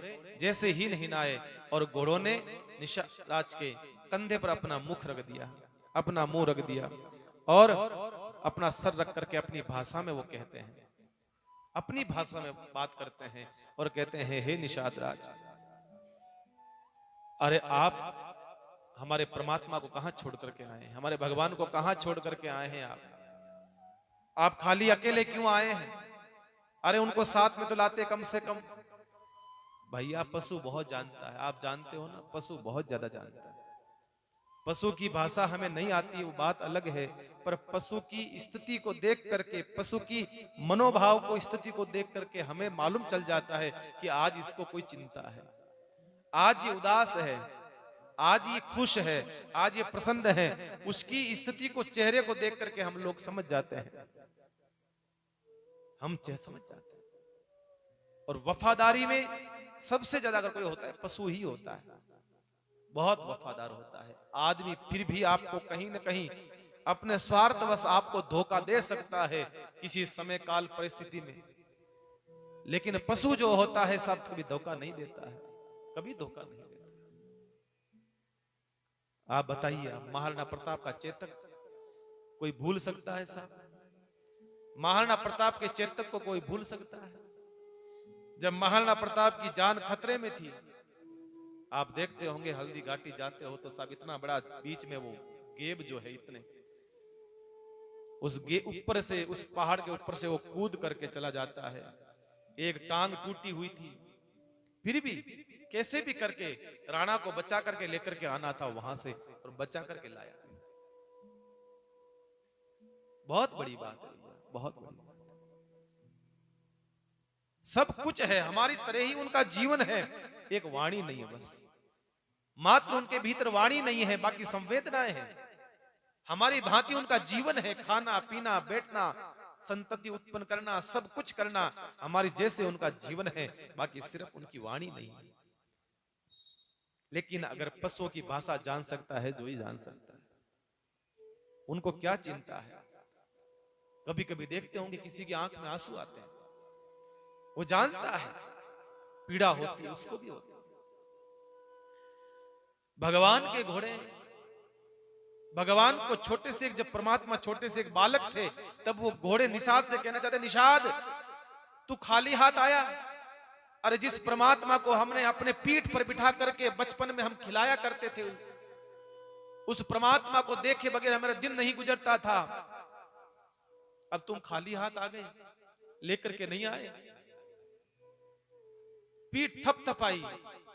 जैसे ही नहीं आए और घोड़ों ने निषाद राज के कंधे पर अपना मुख रख दिया, अपना मुंह रख दिया और अपना सर रख करके अपनी भाषा में वो कहते हैं, अपनी भाषा में बात करते हैं और कहते हैं, हे निषाद राज, अरे आप हमारे परमात्मा को कहां छोड़ करके आए हैं, हमारे भगवान को कहां छोड़ करके आए हैं आप खाली अकेले क्यों आए हैं? अरे उनको साथ में तो लाते कम से कम। भैया पशु बहुत जानता है, आप जानते हो ना, पशु बहुत ज्यादा जानता है। पशु की भाषा हमें नहीं आती, वो बात अलग है, पर पशु की स्थिति को देख करके, पशु की मनोभाव को, स्थिति को देख करके हमें मालूम चल जाता है कि आज इसको कोई चिंता है, आज ये उदास है, आज ये खुश है, आज ये प्रसन्न है। उसकी स्थिति को, चेहरे को देख करके हम लोग समझ जाते हैं, हम समझ जाते हैं। और वफादारी में सबसे ज्यादा अगर कोई होता है, पशु ही होता है, बहुत वफादार होता है आदमी। फिर भी आपको कहीं ना कहीं अपने स्वार्थवश आपको धोखा दे सकता है किसी समय काल परिस्थिति में, लेकिन पशु जो होता है सब कभी धोखा नहीं देता है, कभी धोखा नहीं देता। आप बताइए, महाराणा प्रताप का चेतक कोई भूल सकता है साहब? महाराणा प्रताप के चेतक को कोई भूल सकता है? जब महाराणा प्रताप की जान खतरे में थी, आप देखते होंगे हल्दी घाटी जाते हो तो साहब इतना बड़ा बीच में वो गेब जो है, इतने उस ऊपर से, उस पहाड़ के ऊपर से वो कूद करके चला जाता है। एक टांग टूटी हुई थी, फिर भी कैसे भी करके राणा को बचा करके लेकर के आना था वहां से, और बचा करके लाया। बहुत बड़ी बात है, बहुत बड़ी बात। सब कुछ है, हमारी तरह ही उनका जीवन है, एक वाणी नहीं है बस, मात्र उनके भीतर वाणी नहीं है, बाकी संवेदनाएं हैं। हमारी भांति उनका जीवन है, खाना पीना बैठना, संतति उत्पन्न करना, सब कुछ करना हमारी जैसे उनका जीवन है, बाकी सिर्फ उनकी वाणी नहीं है। लेकिन अगर पशुओं की भाषा जान सकता है जो ही जान सकता है, उनको क्या चिंता है। कभी कभी देखते होंगे किसी की आंख में आंसू आते हैं, वो जानता है पीड़ा होती है, उसको भी होती है। भगवान के घोड़े, भगवान को छोटे से, जब परमात्मा छोटे से एक बालक थे, तब वो घोड़े निषाद से कहना चाहते, निषाद तू खाली हाथ आया? अरे जिस परमात्मा को हमने अपने पीठ पर बिठा करके बचपन में हम खिलाया करते थे, उस परमात्मा को देखे बगैर हमारा दिन नहीं गुजरता था, अब तुम खाली हाथ आ गए, लेकर के नहीं आए। पीठ थपथपाई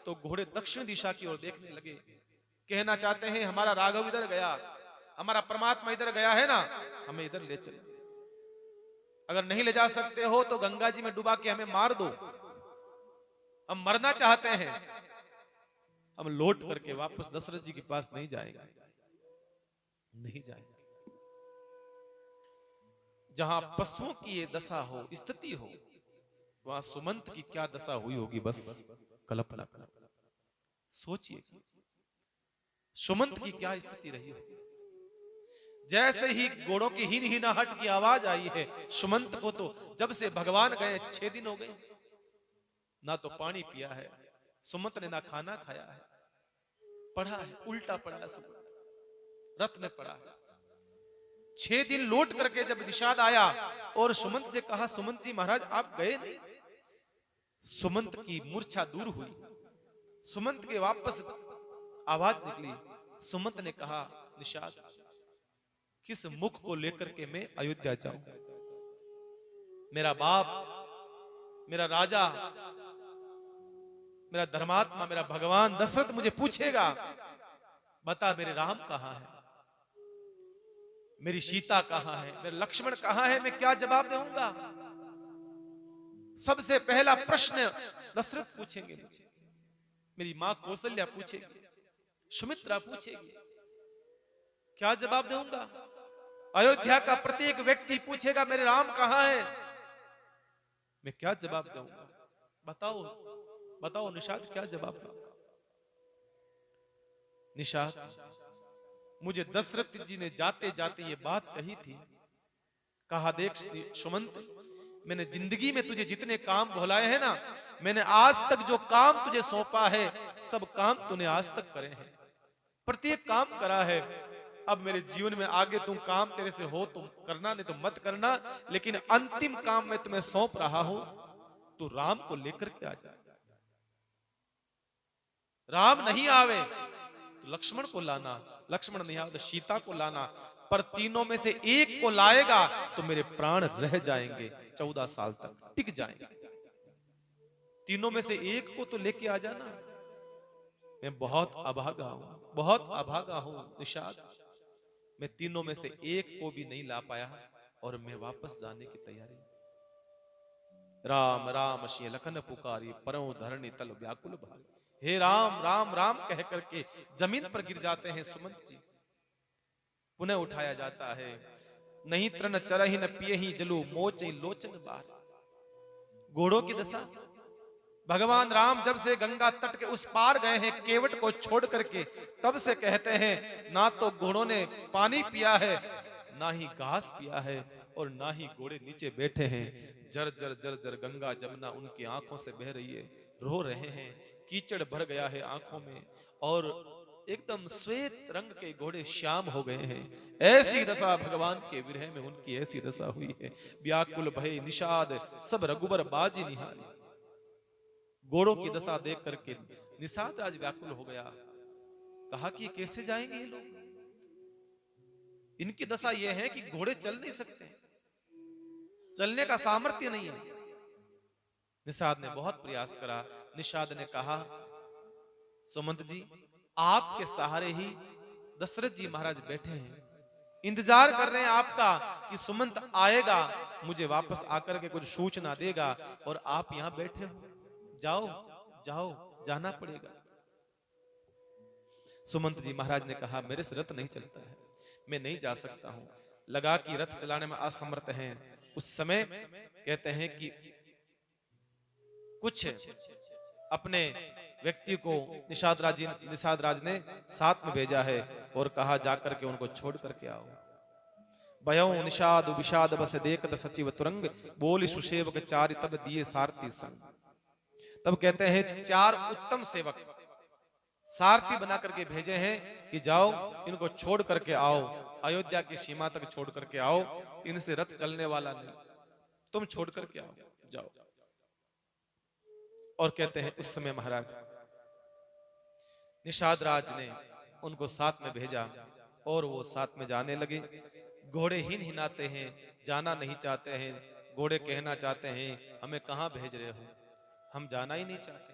तो घोड़े दक्षिण दिशा की ओर देखने लगे, कहना चाहते हैं हमारा राघव इधर गया, हमारा परमात्मा इधर गया है ना, हमें इधर ले चलो। अगर नहीं ले जा सकते हो तो गंगा जी में डुबा के हमें मार दो, हम मरना चाहते हैं। हम लौट करके वापस दशरथ जी के पास नहीं जाएंगे, नहीं जाएंगे। जहां पशुओं की ये दशा हो, स्थिति हो, वहां सुमंत की क्या दशा हुई होगी, बस कल्पना कर, सोचिए सुमंत की क्या स्थिति रही होगी। जैसे ही घोड़ों की हिनहिनाहट की आवाज आई है, सुमंत को तो जब से भगवान गए 6 दिन हो गए, ना तो पानी पिया है सुमंत ने, ना खाना खाया है, पड़ा है, उल्टा पड़ा है सुमंत, रथ में पड़ा है। 6 दिन लौट करके जब निषाद आया और सुमंत से कहा, सुमंत जी महाराज आप गए नहीं। सुमंत की मूर्छा दूर हुई, सुमंत के वापस आवाज निकली। सुमंत ने कहा, निषाद किस मुख को लेकर के मैं अयोध्या जाऊं? मेरा बाप, मेरा राजा, मेरा धर्मात्मा, मेरा भगवान दशरथ मुझे पूछेगा, बता मेरे राम कहां है, मेरी सीता कहां है, मेरे लक्ष्मण कहां है, मैं क्या जवाब दूंगा? सबसे पहला प्रश्न दशरथ पूछेंगे मुझे, मेरी मां कौशल्या पूछेगी, सुमित्रा पूछेगी, क्या जवाब दूंगा? अयोध्या का प्रत्येक व्यक्ति पूछेगा मेरे राम कहां है, मैं क्या जवाब दूंगा? बताओ बताओ निषाद, क्या जवाब दूंगा? निषाद, मुझे दशरथ जी ने जाते जाते ये बात कही थी, कहा देख सुमंत, मैंने जिंदगी में तुझे जितने काम भुलाए हैं ना, मैंने आज तक जो काम तुझे सौंपा है सब काम तूने आज तक करे हैं, प्रत्येक काम करा है। अब मेरे जीवन में आगे तुम काम तेरे से हो तुम करना, नहीं तो मत करना, लेकिन अंतिम काम मैं तुम्हें सौंप रहा हूं, तू राम को लेकर के आ जा। राम नहीं आवे तो लक्ष्मण को लाना, लक्ष्मण नहीं आवे तो सीता को लाना, पर तीनों में से एक को लाएगा तो मेरे प्राण रह जाएंगे, 14 साल तक टिक जाएंगे। तीनों में से एक को तो लेके आ जाना। मैं बहुत अभागा हूं, बहुत अभागा हूं निषाद, मैं तीनों में से एक को भी नहीं ला पाया और मैं वापस जाने की तैयारी। राम राम श्री लखन पुकारी, परम धरणी तल व्याकुल भारी। हे राम राम राम कह करके जमीन पर गिर जाते हैं सुमंत जी। पुनः उठाया जाता है, नहीं तृण चरहि न पिए ही जलू, मोच लोचन बार। घोड़ों की दशा, भगवान राम जब से गंगा तट के उस पार गए हैं केवट को छोड़ करके, तब से कहते हैं ना तो घोड़ों ने पानी पिया है, ना ही घास पिया है, और ना ही घोड़े नीचे बैठे हैं। जर जर जर जर गंगा जमुना उनकी आंखों से बह रही है, रो रहे हैं, कीचड़ भर गया है आंखों में, और एकदम श्वेत रंग के घोड़े श्याम हो गए हैं। ऐसी दशा भगवान के विरह में उनकी ऐसी दशा हुई है। व्याकुल भय निषाद सब रघुबर बाजी निहारी। घोड़ों की दशा देख करके निषाद राज व्याकुल हो गया, कहा कि कैसे जाएंगे ये लोग, इनकी दशा यह है कि घोड़े चल नहीं सकते, चलने का सामर्थ्य नहीं है। निषाद ने बहुत प्रयास करा। निषाद ने कहा सुमंत जी आपके सहारे ही दशरथ जी महाराज बैठे हैं, इंतजार कर रहे हैं आपका कि सुमंत आएगा, मुझे वापस आकर के कुछ सूचना देगा, और आप यहां बैठे हो, जाओ जाओ जाना पड़ेगा। सुमंत जी महाराज ने कहा मेरे से रथ नहीं चलता है, मैं नहीं जा सकता हूं। लगा कि रथ चलाने में असमर्थ हैं। उस समय कहते हैं कि कुछ अपने व्यक्ति को निषाद राज ने साथ में भेजा है और कहा जाकर के उनको छोड़ करके आओ। भयौ निषाद विषाद बस देखत सचिव तुरंग, बोली सुसेवक चारि तब दिए सारथी संग। तब कहते हैं 4 उत्तम सेवक सारथी बना करके भेजे हैं कि जाओ इनको छोड़ करके आओ, अयोध्या की सीमा तक छोड़ करके आओ, इनसे रथ चलने वाला नहीं, तुम छोड़ करके आओ, जाओ। और कहते हैं उस समय महाराज निषाद राज ने उनको साथ में भेजा और वो साथ में जाने लगे। घोड़े हिनाते हैं, जाना नहीं चाहते हैं। घोड़े कहना चाहते हैं हमें कहां भेज रहे हो, हम जाना ही नहीं चाहते,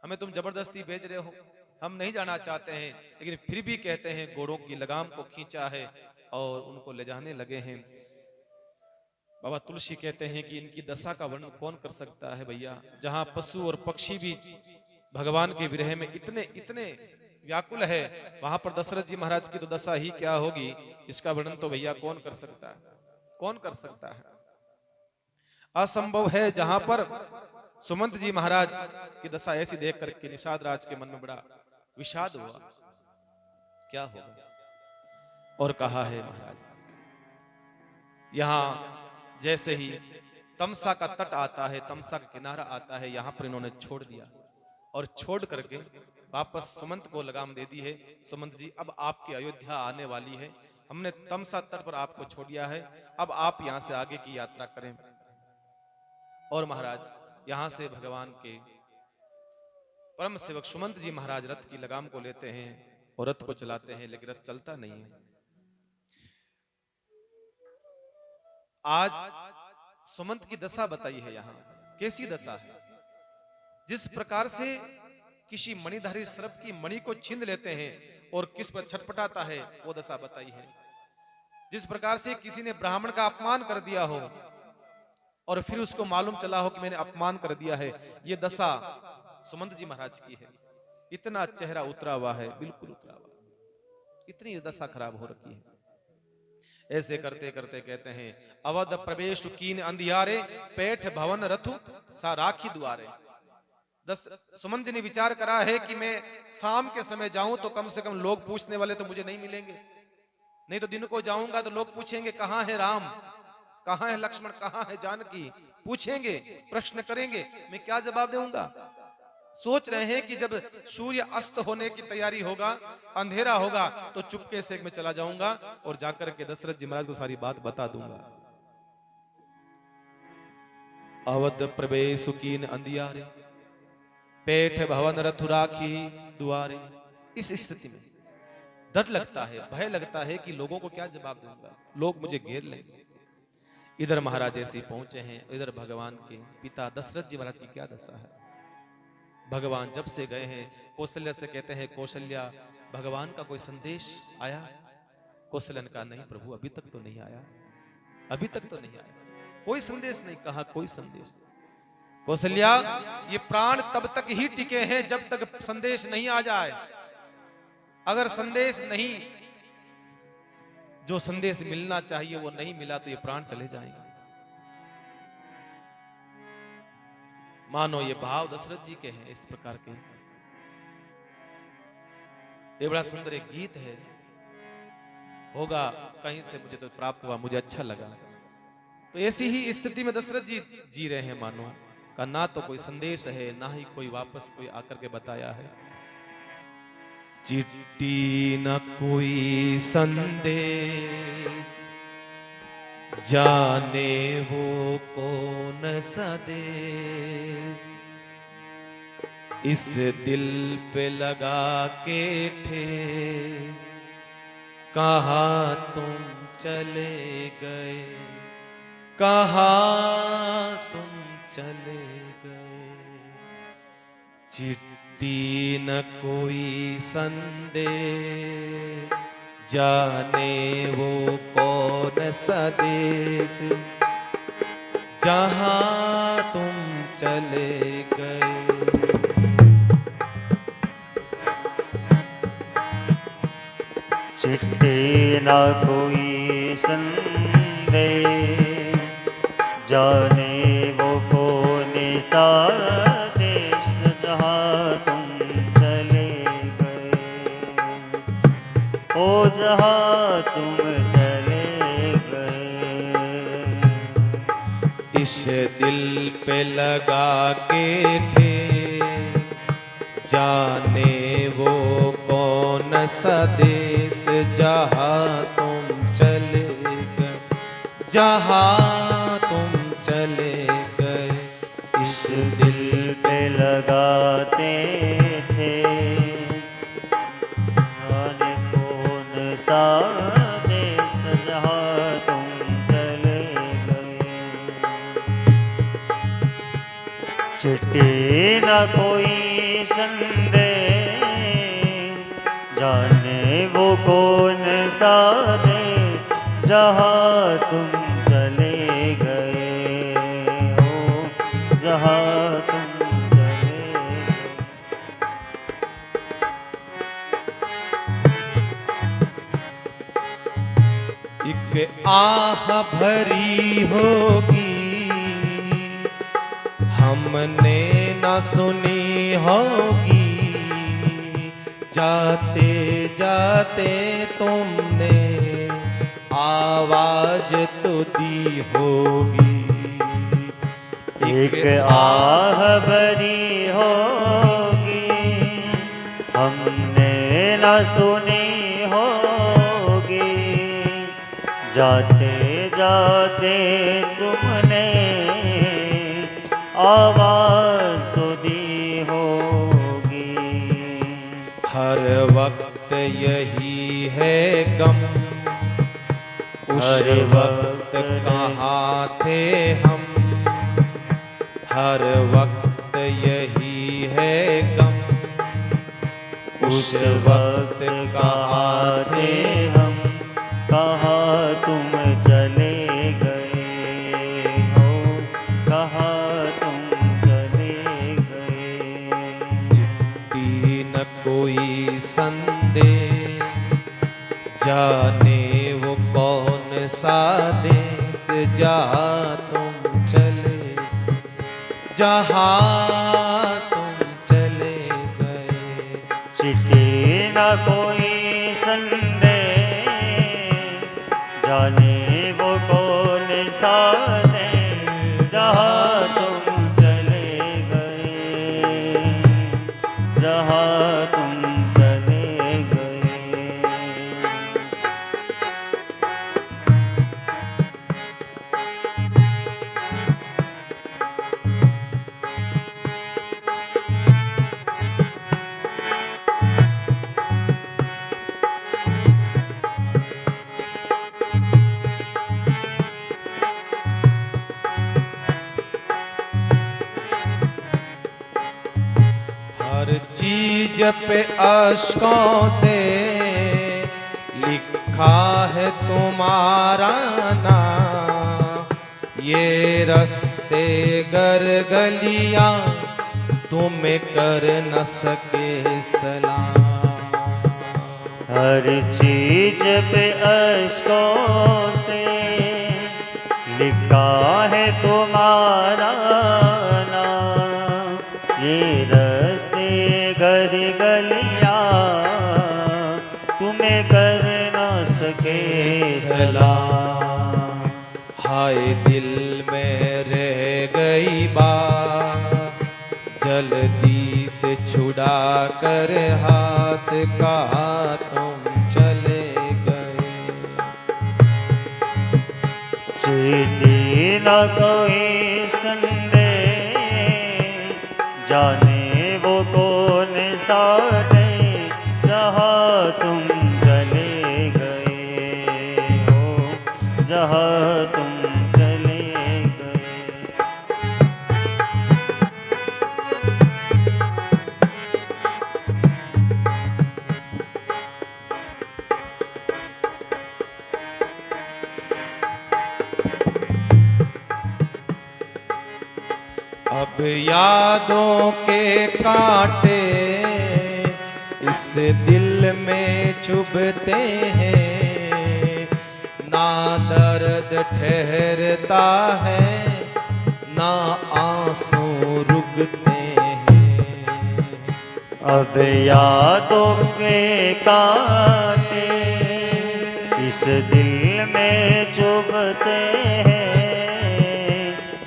हमें तुम जबरदस्ती भेज रहे हो, हम नहीं जाना चाहते हैं। लेकिन फिर भी कहते हैं घोड़ों की लगाम को खींचा है और उनको ले जाने लगे हैं। बाबा तुलसी कहते हैं कि इनकी दशा का वर्णन कौन कर सकता है भैया, जहां पशु और पक्षी भी भगवान के विरह में इतने इतने व्याकुल है, वहां पर दशरथ जी महाराज की तो दशा ही क्या होगी, इसका वर्णन तो भैया कौन कर सकता है, कौन कर सकता है। असंभव है। जहां पर सुमंत जी महाराज की दशा ऐसी देख करके निषाद राज के मन में बड़ा विषाद हुआ, क्या होगा। और कहा है महाराज यहां जैसे ही तमसा का तट आता है, तमसा का किनारा आता है, यहां पर इन्होंने छोड़ दिया और छोड़ करके वापस सुमंत को लगाम दे दी है। सुमंत जी अब आपकी अयोध्या आने वाली है, हमने तमसा तट पर आपको छोड़ दिया है, अब आप यहां से आगे की यात्रा करें। और महाराज यहां से भगवान के परम सेवक सुमंत जी महाराज रथ की लगाम को लेते हैं और रथ को चलाते हैं, लेकिन रथ चलता नहीं है। आज सुमंत की दशा बताई है, यहां कैसी दशा है। जिस प्रकार से किसी मणिधारी सर्प की मणि को छीन लेते हैं और किस पर छटपटाता है, वो दशा बताई है। जिस प्रकार से किसी ने ब्राह्मण का अपमान कर दिया हो और फिर उसको मालूम चला हो कि मैंने अपमान कर दिया है, ये दशा सुमंत जी महाराज की है। इतना चेहरा उतरा हुआ है, बिल्कुल उतरा हुआ, इतनी दशा खराब हो रखी है। ऐसे करते करते कहते हैं अवध प्रवेश कीन अंधियारे, पेठ भवन रथु सा राखी द्वारे। सुमंत जी ने विचार करा है कि मैं शाम के समय जाऊं तो कम से कम लोग पूछने वाले तो मुझे नहीं मिलेंगे, नहीं तो दिन को जाऊंगा तो लोग पूछेंगे कहां है राम, कहां है लक्ष्मण, कहां है जानकी, पूछेंगे, प्रश्न करेंगे, मैं क्या जवाब दूंगा? सोच रहे हैं कि जब सूर्य अस्त होने की तैयारी होगा, अंधेरा होगा, तो चुपके से मैं चला जाऊंगा और जाकर के दशरथ जी महाराज को सारी बात बता दूंगा। अवध प्रवेश कीन अंधियारे, पेठ भवन रथु राखी दुआरे। इस स्थिति में डर लगता है, भय लगता है कि लोगों को क्या जवाब दूंगा, लोग मुझे घेर लेंगे। इधर महाराज ऐसे पहुंचे हैं, इधर भगवान के पिता दशरथ जी महाराज की क्या दशा है। भगवान जब से गए हैं, कौशल्या से कहते हैं, कौशल्या भगवान का कोई संदेश आया? कौशल्यन का नहीं प्रभु, अभी तक तो नहीं आया, अभी तक तो नहीं आया, कोई संदेश नहीं। कहा कोई संदेश नहीं। कौशल्या, ये प्राण तब तक ही टिके हैं जब तक संदेश नहीं आ जाए। अगर संदेश नहीं, जो संदेश मिलना चाहिए वो नहीं मिला, तो ये प्राण चले जाएंगे। मानो ये भाव दशरथ जी के हैं इस प्रकार के। ये बड़ा सुंदर एक गीत है, होगा कहीं से मुझे तो प्राप्त हुआ, मुझे अच्छा लगा। तो ऐसी ही स्थिति में दशरथ जी जी रहे हैं, मानो का ना तो कोई संदेश है, ना ही कोई वापस कोई आकर के बताया है। चिट्ठी न कोई संदेश, जाने वो कौन सा देश, इस दिल पे लगा के ठेस, कहाँ तुम चले गए, कहाँ तुम चले गए। चिट्ठी न कोई संदेश, जाने वो कौन सा देश, जहां तुम चले गए। चिट्ठी न कोई संदेश, जाने वो कौन सा देश, जहाँ तुम चले गए, ओ जहाँ तुम चले गए। इस दिल पे लगा के ठेस, जाने वो कौन सा देश, जहाँ तुम चले गए, जहाँ तुम चले गए। इस दिल पे लगाते थे, जाने कौन सा देश, जहाँ तुम चले गए। चिट्ठी न कोई संदेश, जाने वो कौन सा देश, जहाँ तुम चले गए, हो जहाँ तुम चले गए। एक आह भरी होगी, हमने न सुनी होगी, जाते जाते तुमने आवाज तो दी होगी। एक आह भरी होगी, हमने न सुनी होगी, जाते जाते तुमने आवाज तो दी होगी। हर वक्त यही है गम, उस वक्त कहाँ थे हम, हर वक्त यही है गम, उस वक्त कहाँ थे हम, कहाँ तुम चले गए हो, कहाँ तुम चले गए। चिट्ठी न कोई संदेश, जाने वो कौन सा देश, जहाँ तुम चले, जहाँ तुम चले गए। चिट्ठी न कोई संदेश, जाने वो कौन सा देश, जहाँ हर चीज पे अश्कों से लिखा है तुम्हारा नाम, ये रस्ते गर गलियां तुम्हें कर न सके सलाम। हर चीज पे अश्कों से लिखा है तुम्हारा नाम, ये रस्ते घर गलियां तुम्हें कर न सके सलाम। हाय दिल में रह गई बात, जल्दी से छुड़ा कर हाथ का तुम चले गए। चिट्ठी न कोई संदेश, जाने वो कौन सा देश, जहाँ तुम चले गए हो, जहाँ तुम चले गए। अब यादों के कांटे इस दिल में चुभते हैं, ना दर्द ठहरता है ना आंसू रुकते हैं। अब यादों के कांटे इस दिल में चुभते हैं,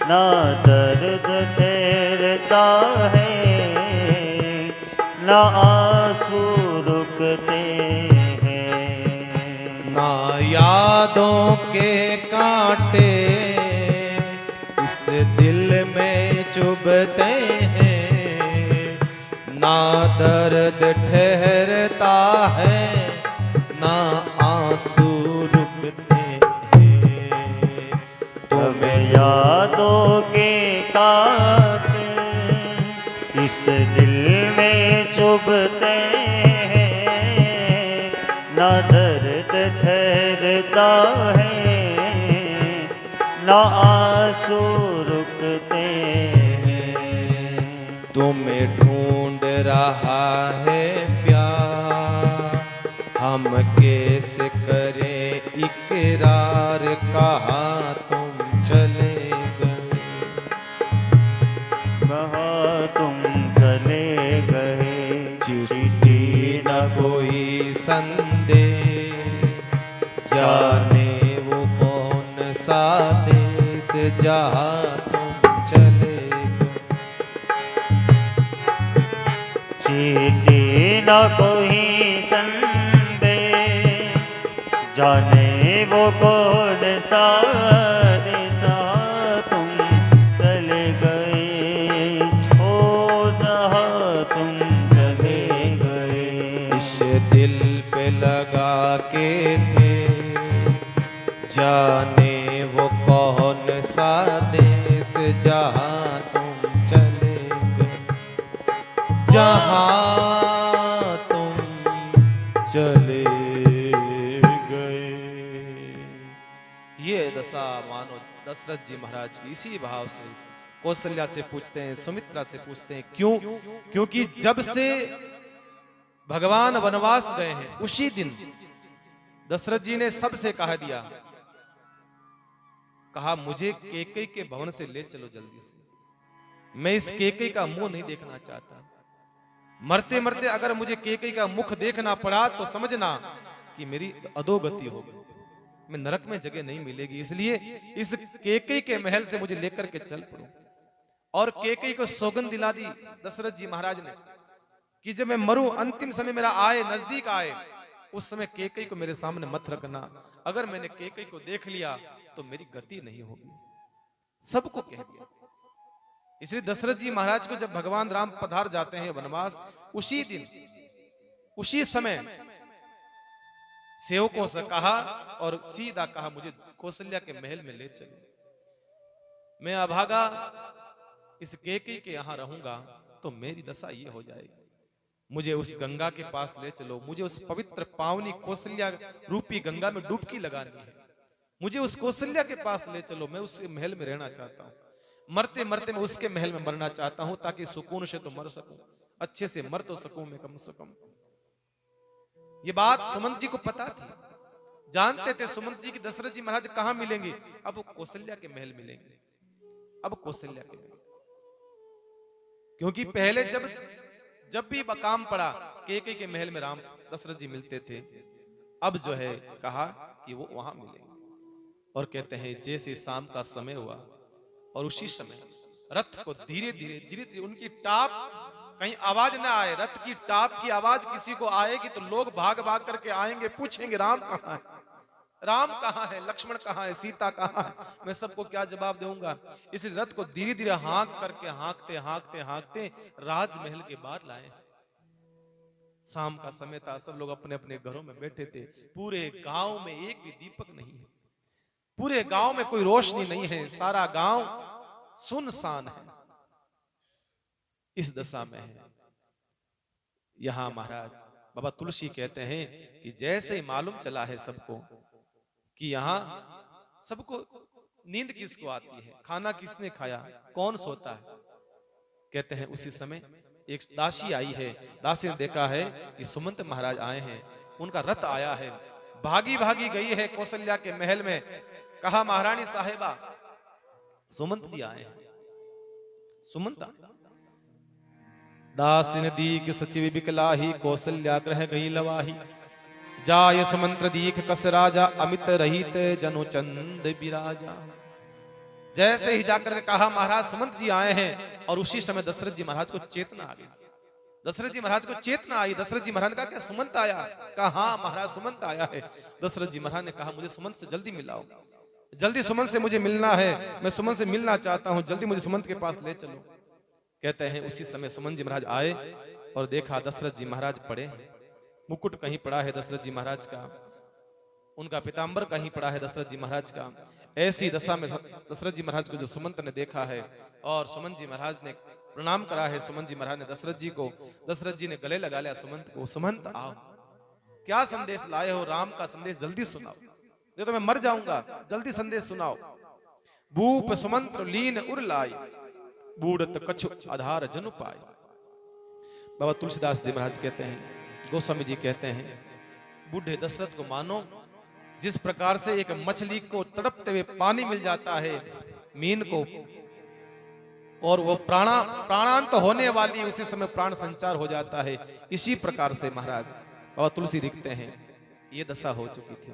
ना दर्द ठहरता है ना आंसू रुकते हैं। ना यादों के कांटे इस दिल में चुभते हैं, ना दर्द ठहरता है ना आंसू रुकते हैं। तुम्हें यादों के कांटे इस दिल में चुभते हैं, ना दर्द ठहरता है ना आंसू रुकते हैं। तुम्हें ढूंढ रहा है प्यार, हम कैसे करें इकरार, कहाँ तुम चले गए, कहाँ तुम चले गए। चिट्ठी न कोई संदेश, जाने वो कौन सा देश, जहाँ तुम चले गए। चिट्ठी न कोई संदेश, जाने वो कौन सा देशा तुम चले गए, ओ जहाँ तुम चले गए। इस दिल पे लगा के थे, जाने वो कौन सा देश, जहाँ तुम चले गए, जहाँ तुम चले गए। ये दशा मानो दशरथ जी महाराज की इसी भाव से कौशल्या से पूछते हैं, सुमित्रा से पूछते हैं, क्यों? क्योंकि जब से भगवान वनवास गए हैं उसी दिन दशरथ जी ने सबसे कहा दिया, कहा मुझे केकई के भवन से ले चलो जल्दी से, मैं इस केकई का मुंह नहीं देखना चाहता। मरते मरते अगर मुझे केकई का मुख देखना पड़ा तो समझना कि मेरी अधोगति होगी, मैं नरक में जगह नहीं मिलेगी। इसलिए इस केकई के महल से मुझे लेकर के चल पड़ो। और केकई को सौगंध दिला दी दशरथ जी महाराज ने कि जब मैं मरूं, अंतिम समय मेरा आए, नजदीक आए, उस समय केकई को मेरे सामने मत रखना। अगर मैंने केकई को देख लिया तो मेरी गति नहीं होगी। सबको कह दिया। इसलिए दशरथ जी महाराज को जब भगवान राम पधार जाते हैं वनवास, उसी दिन उसी समय सेवकों से कहा और सीधा कहा, मुझे कौशल्या के महल में ले चले, मैं अभागा इस केकई के यहां रहूंगा तो मेरी दशा ये हो जाएगी। मुझे उस गंगा के पास ले चलो, मुझे उस पवित्र पावनी कौशल्या रूपी गंगा में डुबकी लगानी है, मुझे उस कौशल्या के पास ले चलो, मैं उसके महल में रहना चाहता हूं, मरते मरते मैं उसके महल में मरना चाहता हूं, ताकि सुकून से तो मर सकूं, अच्छे से मर तो सकूं मैं कम से कम। ये बात सुमंत जी को पता थी, जानते थे सुमंत जी की दशरथ जी महाराज कहां मिलेंगे, अब कौशल्या के महल मिलेंगे, अब कौशल्या के महल। क्योंकि पहले जब भी काम पड़ा केकई के महल में राम दशरथ जी मिलते थे, अब जो है कहा कि वो वहां मिलेंगे। और कहते हैं जैसे शाम का समय हुआ और उसी समय रथ को धीरे धीरे उनकी टाप कहीं आवाज ना आए, रथ की टाप की आवाज किसी को आएगी तो लोग भाग भाग करके आएंगे, पूछेंगे राम कहाँ है, राम कहाँ है, लक्ष्मण कहाँ है, सीता कहाँ है, मैं सबको क्या जवाब दूंगा। इस रथ को धीरे धीरे हाँक करके हाँकते राजमहल के बाहर लाए। शाम का समय था, सब लोग अपने अपने घरों में बैठे थे, पूरे गांव में एक भी दीपक नहीं है, पूरे गांव में कोई रोशनी नहीं है, सारा गांव सुनसान है, इस दशा में है। यहां महाराज बाबा तुलसी कहते हैं कि जैसे मालूम चला है सबको कि यहां सबको नींद किसको आती है, खाना किसने खाया, कौन सोता है, कहते हैं उसी समय एक दासी आई है, दासी ने देखा है कि सुमंत महाराज आए हैं, उनका रथ आया है, भागी भागी गई है कौशल्या के महल में, कहा महारानी साहिबा सुमंत जी आए हैं, सुमंत दासिन दीक सचिव बिकलाही, कौशल्या ग्रह गई लवाही, जाय सुमंत्र दीख कस राजा, अमित रहित जनु चंद बिराजा। जैसे ही जाकर कहा महाराज सुमंत जी आए हैं, और उसी समय दशरथ जी महाराज को चेतना आ गई, दशरथ जी महाराज को चेतना आई। दशरथ जी महाराज ने कहा क्या सुमंत आया, कहा हाँ महाराज सुमंत आया है। दशरथ जी महाराज ने कहा मुझे सुमंत से जल्दी मिलाओ, जल्दी सुमंत से मुझे मिलना है, मैं सुमंत से मिलना चाहता हूं, जल्दी मुझे सुमंत के पास ले चलो। कहते हैं उसी समय सुमंत जी महाराज आए और देखा दशरथ जी महाराज पड़े, मुकुट कहीं पड़ा है दशरथ जी महाराज का, उनका पीतांबर कहीं पड़ा है दशरथ जी महाराज का। ऐसी दशा में दशरथ जी महाराज को जो सुमंत ने देखा है, और सुमंत जी महाराज ने प्रणाम करा है, सुमंत जी महाराज ने दशरथ जी को, दशरथ जी ने गले लगा लिया सुमंत को, सुमंत आओ, क्या संदेश लाए हो, राम का संदेश जल्दी सुनाओ, नहीं तो मैं मर जाऊंगा, जल्दी संदेश सुनाओ। भूप सुमंत लीन उर लाई, बूढ़त कछु आधार जनु पाए। बाबा तुलसीदास जी महाराज कहते हैं, गोस्वामी जी कहते हैं, बूढ़े दशरथ को मानो जिस प्रकार से एक मछली को तड़पते हुए पानी मिल जाता है मीन को, और वो प्राणांत होने वाली उसी समय प्राण संचार हो जाता है, इसी प्रकार से महाराज बाबा तुलसी लिखते हैं ये दशा हो चुकी थी।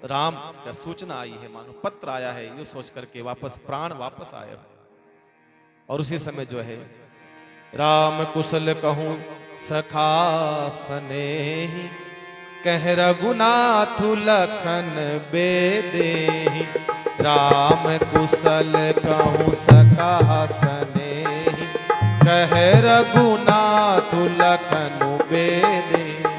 राम का सूचना आई है, मानो पत्र आया है, ये सोच करके वापस प्राण वापस आए, और उसी समय जो है राम कुशल कहूं सखा सनेही, कह रघुनाथ लखन बेदेहि, राम कुशल कहूं सखा सनेहि, कह रघुनाथ लखन बेदेहि,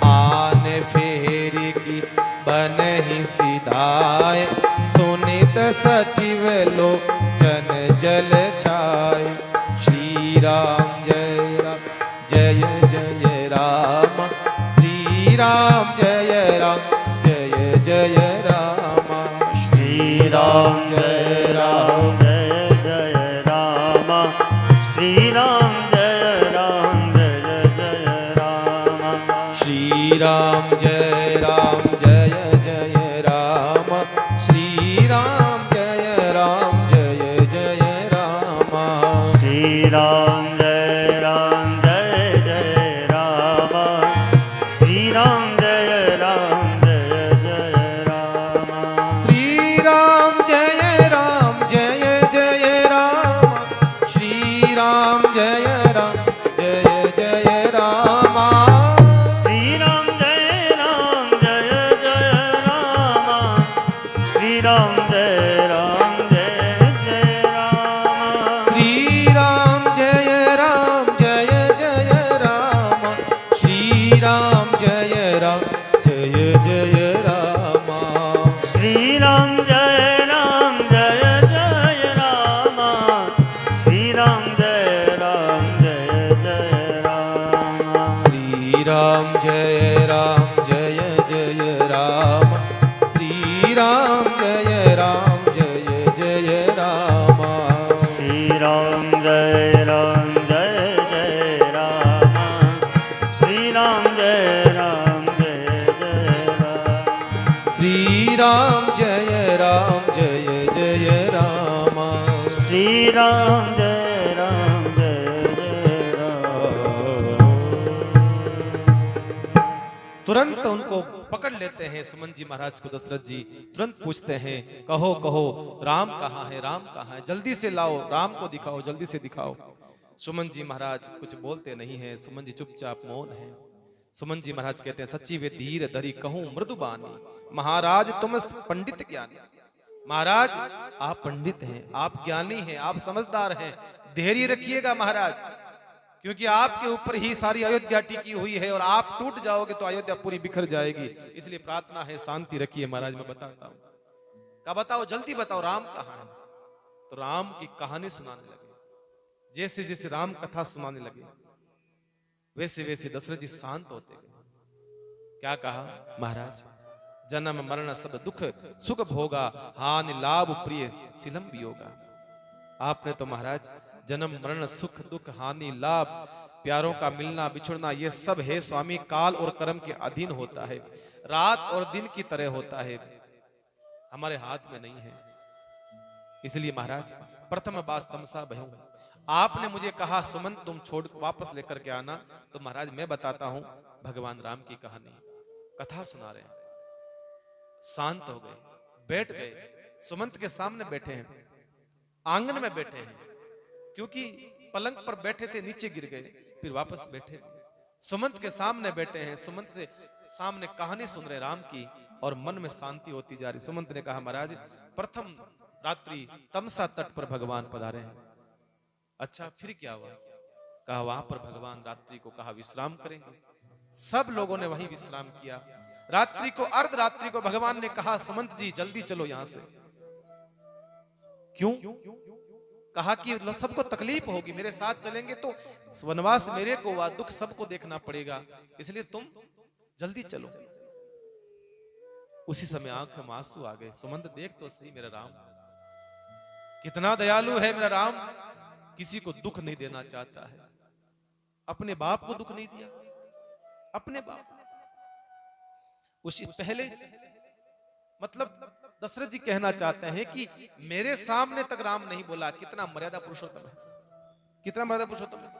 आन फेरी की बनहि सिधाय, सुनित सचिव लोचन जल छाय, श्री राम जय राम, श्री राम जय जय राम, श्री राम जय राम जय राम, श्री राम जय राम, श्री राम जय राम, श्री राम जय राम, श्री राम जय राम श्री राम जय राम श्री राम जय राम जय राम, श्री राम जय राम जय राम, श्री राम जय राम श्री राम जय राम श्री राम जय राम जय राम जय जय राम श्री राम जय राम जय जय राम श्री राम जय जय राम श्री राम जय जय राम। तुरंत उनको पकड़ लेते हैं सुमन जी महाराज को। दशरथ जी तुरंत पूछते हैं, कहो कहो राम कहाँ है, राम कहाँ है, जल्दी से लाओ, राम को दिखाओ, जल्दी से दिखाओ। सुमन जी महाराज कुछ बोलते नहीं हैं, सुमन जी चुपचाप मौन हैं। सुमन जी महाराज कहते हैं, सच्ची वे धीर धरी कहूं मृदुबानी, महाराज तुम पंडित ज्ञानी। महाराज आप पंडित हैं, आप ज्ञानी हैं, आप समझदार हैं, धैर्य रखिएगा महाराज, क्योंकि आपके ऊपर ही सारी अयोध्या टिकी हुई है और आप टूट जाओगे तो अयोध्या पूरी बिखर जाएगी। इसलिए प्रार्थना है शांति रखिए महाराज, मैं बताता हूं। क्या बताओ, जल्दी बताओ, राम कहाँ है। तो राम की कहानी सुनाने लगे। जैसे जैसे राम कथा सुनाने लगे वैसे वैसे दशरथ जी शांत होते गए। क्या कहा, महाराज जन्म मरण सब दुख सुख भोगा, हानि लाभ प्रिय सिलम वियोगा। आपने तो महाराज जन्म मरण सुख दुख हानि लाभ प्यारों का मिलना बिछुड़ना ये सब है स्वामी काल और कर्म के अधीन होता है, रात और दिन की तरह होता है, हमारे हाथ में नहीं है। इसलिए महाराज प्रथम बास तमसा भयं, आपने मुझे कहा सुमंत तुम छोड़ वापस लेकर के आना, तो महाराज मैं बताता हूं भगवान राम की कहानी, कथा सुना रहे हैं। शांत हो गए, बैठ गए, सुमंत के सामने बैठे हैं, आंगन में बैठे हैं, क्योंकि पलंग पर बैठे थे नीचे गिर गए, फिर वापस बैठे। सुमंत के सामने बैठे हैं, सुमंत से सामने कहानी सुन रहे राम की और मन में शांति होती जा रही। सुमंत ने कहा, महाराज प्रथम रात्रि तमसा तट पर भगवान पधारे हैं। अच्छा फिर क्या हुआ? कहा वहां पर भगवान रात्रि को कहा विश्राम करेंगे। सब लोगों ने वहीं विश्राम किया। रात्रि को अर्धरात्रि को भगवान ने कहा सुमंत जी जल्दी चलो यहां से। क्यों? कहा कि सबको तकलीफ होगी, मेरे साथ चलेंगे तो वनवास मेरे को हुआ, दुख सबको देखना पड़ेगा, इसलिए तुम जल्दी चलो। उसी समय आंख में आंसू आ गए। सुमंत देख तो सही मेरा राम कितना दयालु है, मेरा राम किसी को दुख नहीं देना चाहता है। अपने बाप को दुख नहीं दिया, अपने बाप उसी पहले मतलब दशरथ जी कहना चाहते हैं कि मेरे सामने तक राम नहीं बोला, कितना मर्यादा पुरुषोत्तम है, कितना मर्यादा पुरुषोत्तम है।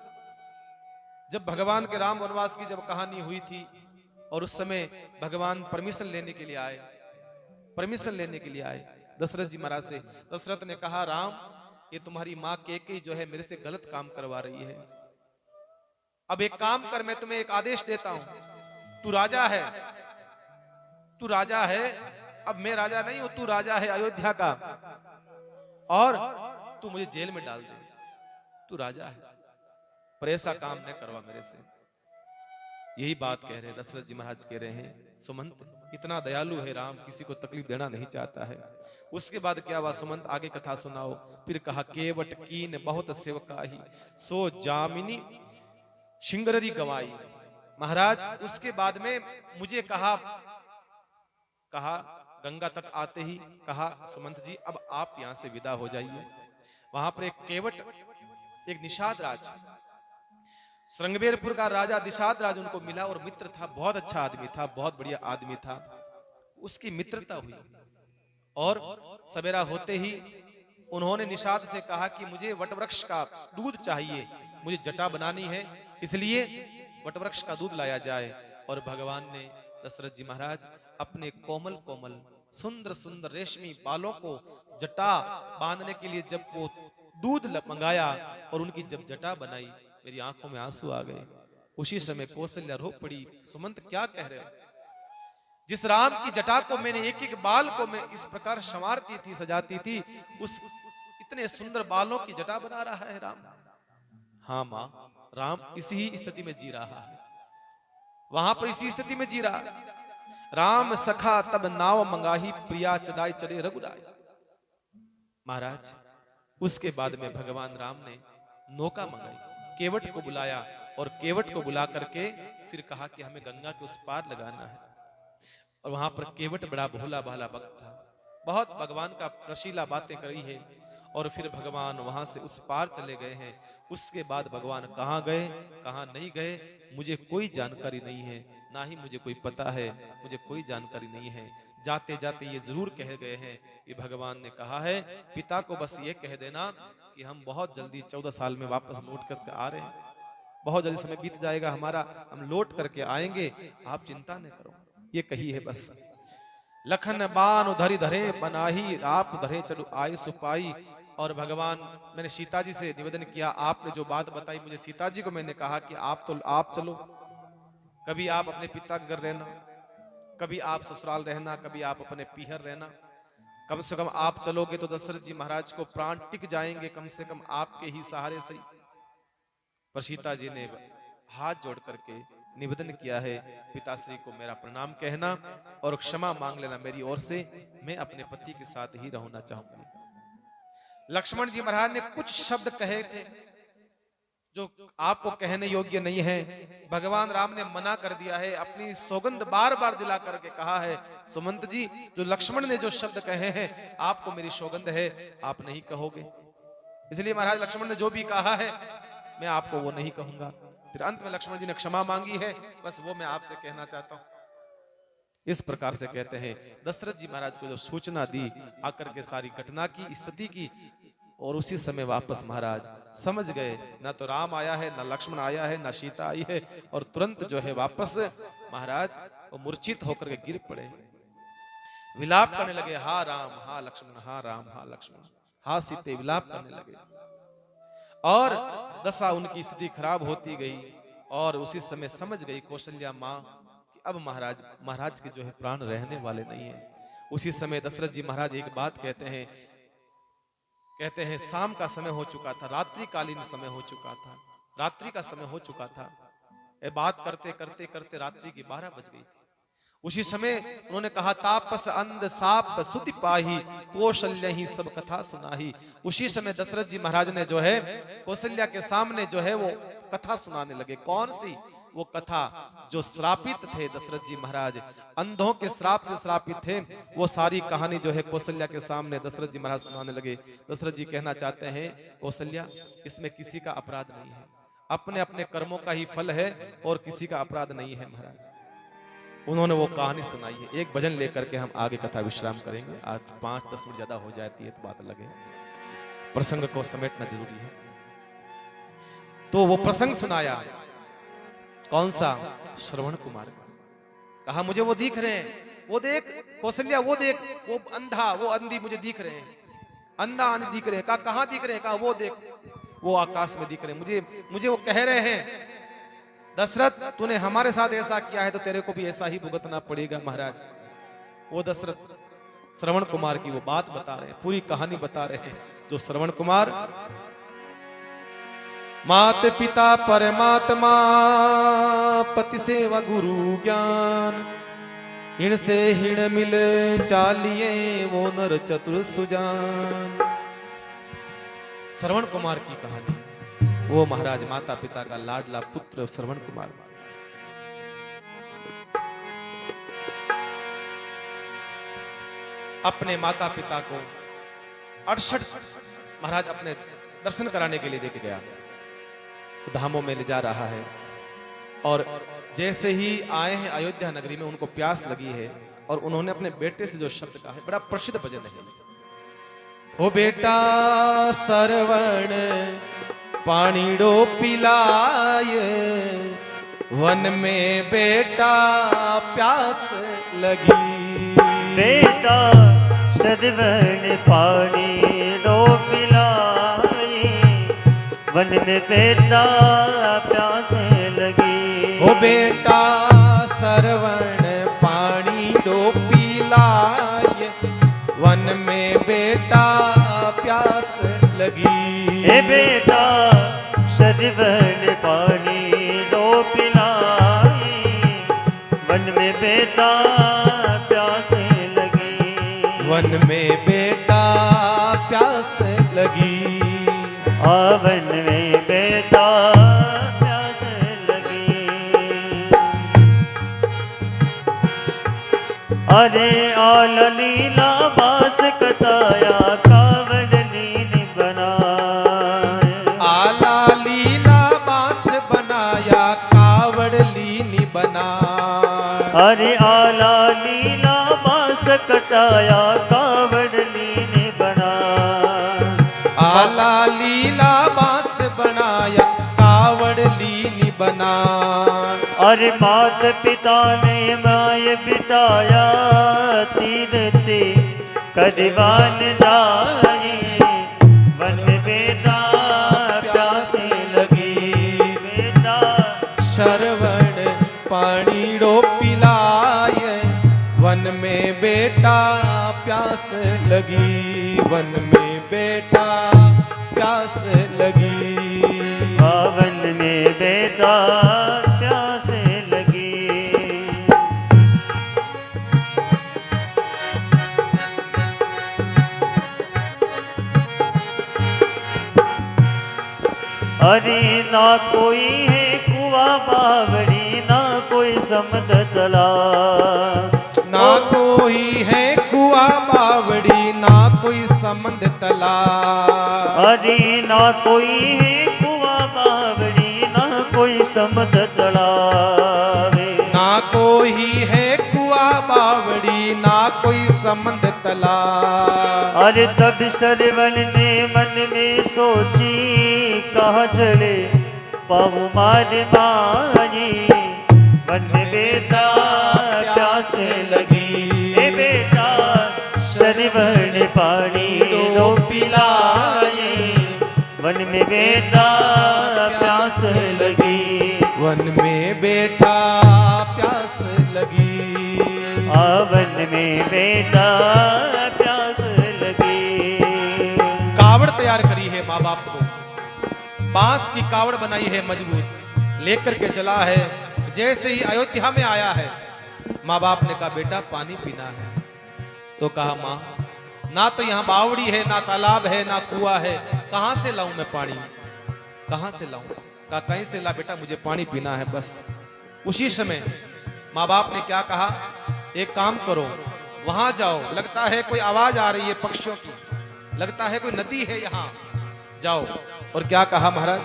जब भगवान के राम वनवास की जब कहानी हुई थी और उस समय भगवान परमिशन लेने के लिए आए, परमिशन लेने के लिए आए दशरथ जी महाराज से। दशरथ ने कहा राम ये तुम्हारी माँ कैकेयी जो है मेरे से गलत काम करवा रही है, अब एक काम कर, मैं तुम्हें एक आदेश देता हूं, तू राजा है, तू राजा है, अब मैं राजा नहीं हूं, तू राजा है अयोध्या का, और तू मुझे जेल में डाल दे, तू राजा है, पर ऐसा काम न करवा मेरे से। यही बात कह रहे हैं दशरथ जी महाराज, कह रहे हैं सुमंत इतना दयालु है राम, किसी को तकलीफ देना नहीं चाहता है। उसके बाद क्या हुआ, सुमंत आगे कथा सुनाओ। फिर कहा केवट कीन बहुत सेवकाही, सो जामिनी शिंगररी गवाई। महाराज उसके बाद में मुझे कहा गंगा तट आते ही कहा सुमंत जी अब आप यहां से विदा हो जाइए। वहां पर एक केवट, एक निषाद राज, श्रृंगवेरपुर का राजा निषाद राज उनको मिला और मित्र था, बहुत अच्छा आदमी था, बहुत बढ़िया आदमी था। उसकी मित्रता हुई और सवेरा होते ही उन्होंने निषाद से कहा कि मुझे वटवृक्ष का दूध चाहिए, मुझे जटा बनानी है, इसलिए वटवृक्ष का दूध लाया जाए। और भगवान ने दशरथ जी महाराज अपने कोमल कोमल सुंदर सुंदर रेशमी बालों को जटा बांधने के लिए जब वो दूध मंगाया और उनकी जब जटा बनाई, मेरी आंखों में आंसू आ गए। उसी समय कौशल्या रो पड़ी, सुमंत क्या कह रहे हो? जिस राम की जटा को मैंने एक एक बाल को मैं इस प्रकार संवारती थी, सजाती थी, उस इतने सुंदर बालों की जटा बना रहा है राम। हाँ मां, राम इसी स्थिति में जी रहा है, वहां पर इसी स्थिति में जी रहा है। राम सखा तब नाव मंगाही, प्रिया चढ़ाई चले रघुराई। महाराज उसके बाद में भगवान राम ने नौका मंगाई, केवट को बुलाया और केवट को बुला करके फिर कहा कि हमें गंगा के उस पार लगाना है। और वहां पर केवट बड़ा भोला भाला भक्त था, बहुत भगवान का रसीला बातें करी है और फिर भगवान वहां से उस पार चले गए हैं। उसके बाद भगवान कहाँ गए कहाँ नहीं गए मुझे कोई जानकारी नहीं है, ना ही मुझे कोई पता है, मुझे कोई जानकारी नहीं है। जाते जाते ये जरूर कह गए हैं कि भगवान ने कहा है पिता को बस ये कह देना कि हम बहुत जल्दी 14 साल में वापस लौट करके आ रहे हैं, बहुत जल्दी समय बीत जाएगा हमारा, हम लौट करके आएंगे, आप चिंता न करो, ये कही है बस। लखन बान उधरी धरे बनाही, आप उधरे चलो आए सुपाई। और भगवान, मैंने सीता जी से निवेदन किया, आपने जो बात बताई मुझे सीता जी को मैंने कहा कि आप चलो, कभी आप अपने पिता के घर रहना, कभी आप ससुराल रहना, कभी आप अपने पीहर रहना, कम से कम आप चलोगे तो दशरथ जी महाराज को प्राण टिक जाएंगे, कम से कम आपके ही सहारे से। पर सीता जी ने हाथ जोड़ करके निवेदन किया है पिताश्री को मेरा प्रणाम कहना और क्षमा मांग लेना मेरी ओर से, मैं अपने पति के साथ ही रहना चाहूंगी। लक्ष्मण जी महाराज ने कुछ शब्द कहे थे जो आपको कहने योग्य नहीं है, भगवान राम ने मना कर दिया है, अपनी सौगंध बार बार दिला करके कहा है सुमंत जी जो लक्ष्मण ने जो शब्द कहे हैं आपको मेरी सौगंध है आप नहीं कहोगे, इसलिए महाराज लक्ष्मण ने जो भी कहा है मैं आपको वो नहीं कहूंगा। फिर अंत में लक्ष्मण जी ने क्षमा मांगी है, बस वो मैं आपसे कहना चाहता हूं। इस प्रकार से कहते हैं दशरथ जी महाराज को जो सूचना दी आकर के सारी घटना की स्थिति की, और उसी समय वापस महाराज समझ गए ना तो राम आया है ना लक्ष्मण आया है ना सीता आई है, और तुरंत जो है वापस महाराज वो मूर्छित होकर के गिर पड़े, विलाप करने लगे, हा राम हा लक्ष्मण, हा राम हा लक्ष्मण, हा सीते, विलाप करने लगे। और दशा उनकी स्थिति खराब होती गई, और उसी समय समझ गई कौशल्या माँ कि अब महाराज के जो है प्राण रहने वाले नहीं है। उसी समय दशरथ जी महाराज एक बात कहते हैं शाम का समय हो चुका था, रात्रिकालीन समय हो चुका था, रात्रि का समय हो चुका था। ये बात करते करते करते रात्रि की 12 बज गई थी। उसी समय उन्होंने कहा तापस अंध साप सुति पाही, कौशल्या ही सब कथा सुनाही। उसी समय दशरथ जी महाराज ने जो है कौशल्या के सामने जो है वो कथा सुनाने लगे। कौन सी? वो कथा जो श्रापित थे दशरथ जी महाराज, अंधों के श्राप से श्रापित थे, वो सारी कहानी जो है कौशल्या के सामने दशरथ जी महाराज सुनाने लगे। दशरथ जी कहना चाहते हैं कौशल्या इसमें किसी का अपराध नहीं है, अपने अपने कर्मों का ही फल है और किसी का अपराध नहीं है महाराज। उन्होंने वो कहानी सुनाई है। एक भजन लेकर के हम आगे कथा विश्राम करेंगे, आज 5-10 मिनट ज्यादा हो जाती है तो बात लगे, प्रसंग को समेटना जरूरी है। तो वो प्रसंग सुनाया, कौन सा? श्रवण कुमार। कहा मुझे वो दिख रहे हैं, वो देख कौशल्या, वो देख वो अंधा वो अंधी मुझे दिख रहे हैं, अंधा अंधी दिख रहे हैं। कहा कहां दिख रहे हैं? कहा वो देख वो आकाश में दिख रहे हैं, मुझे वो कह रहे हैं दशरथ तूने हमारे साथ ऐसा किया है तो तेरे को भी ऐसा ही भुगतना पड़ेगा महाराज। वो दशरथ श्रवण कुमार की वो बात बता रहे हैं, पूरी कहानी बता रहे हैं। जो श्रवण कुमार मात पिता परमात्मा पति सेवा गुरु ज्ञान, इनसे हिण मिले चालिए वो नर चतुर सुजान। श्रवण कुमार की कहानी, वो महाराज माता पिता का लाडला पुत्र श्रवण कुमार। अपने माता पिता को 68 महाराज अपने दर्शन कराने के लिए लेके गया, धामों में ले जा रहा है। और जैसे ही आए हैं अयोध्या नगरी में, उनको प्यास लगी है और उन्होंने अपने बेटे से जो शब्द कहा है, बड़ा प्रसिद्ध भजन है, हो बेटा सरवण पानीडो पिलाए, वन में बेटा प्यास लगी। बेटा सरवण पानीडो पिलाए, वन में बेटा प्यास लगी। हो बेटा सरवण पानीडो पिलाए, वन में बेटा प्यास लगी। हे बेटा सरवण पानीडो पिलाए, वन में बेटा प्यास लगी। वन में बेटा प्यास लगी। वन में बेटा प्यास लगी। अरे आल लीला बास कटाया, कावड़ लीन अरे आला लीला बांस कटाया कावड़ लीने बना। आला लीला बांस बनाया कावड़ लीनी बना। अरे मात पिता ने माय बिटाया तीरते करवान जाए। वन में बेटा प्यासे लगी बेटा शरवण पानी डो पिलाए। वन में बेटा प्यास लगी। वन में बेटा प्यास लगी। वन में बेटा प्यास लगी। अरे ना कोई है कुआ बावड़ी ना कोई समद तला। ना कोई है कुआ बावड़ी ना कोई समंद तला। अरे ना कोई है कुआ बावड़ी ना कोई समद तलावे। ना कोई है कुआ बावड़ी ना कोई समंद तला। अरे तब सरवन ने मन में सोची कहाँ चले पाऊ मार माई। वन में बेटा प्यास लगी ए बेटा सरवन पानी लो पिलाए। वन में बेटा प्यास लगी। वन में बेटा प्यास लगी। वन में बेटा प्यास लगी। कावड़ तैयार करी है माँ बाप को। बांस की कावड़ बनाई है मजबूत। लेकर के चला है। जैसे ही अयोध्या में आया है माँ बाप ने कहा बेटा पानी पीना है। तो कहा माँ ना तो यहाँ बावड़ी है ना तालाब है ना कुआं है। कहाँ से लाऊं मैं पानी? कहाँ से लाऊं? कहा कहीं से ला बेटा मुझे पानी पीना है बस। उसी समय माँ बाप ने क्या कहा एक काम करो वहां जाओ। लगता है कोई आवाज आ रही है पक्षियों की। लगता है कोई नदी है यहाँ जाओ। और क्या कहा महाराज?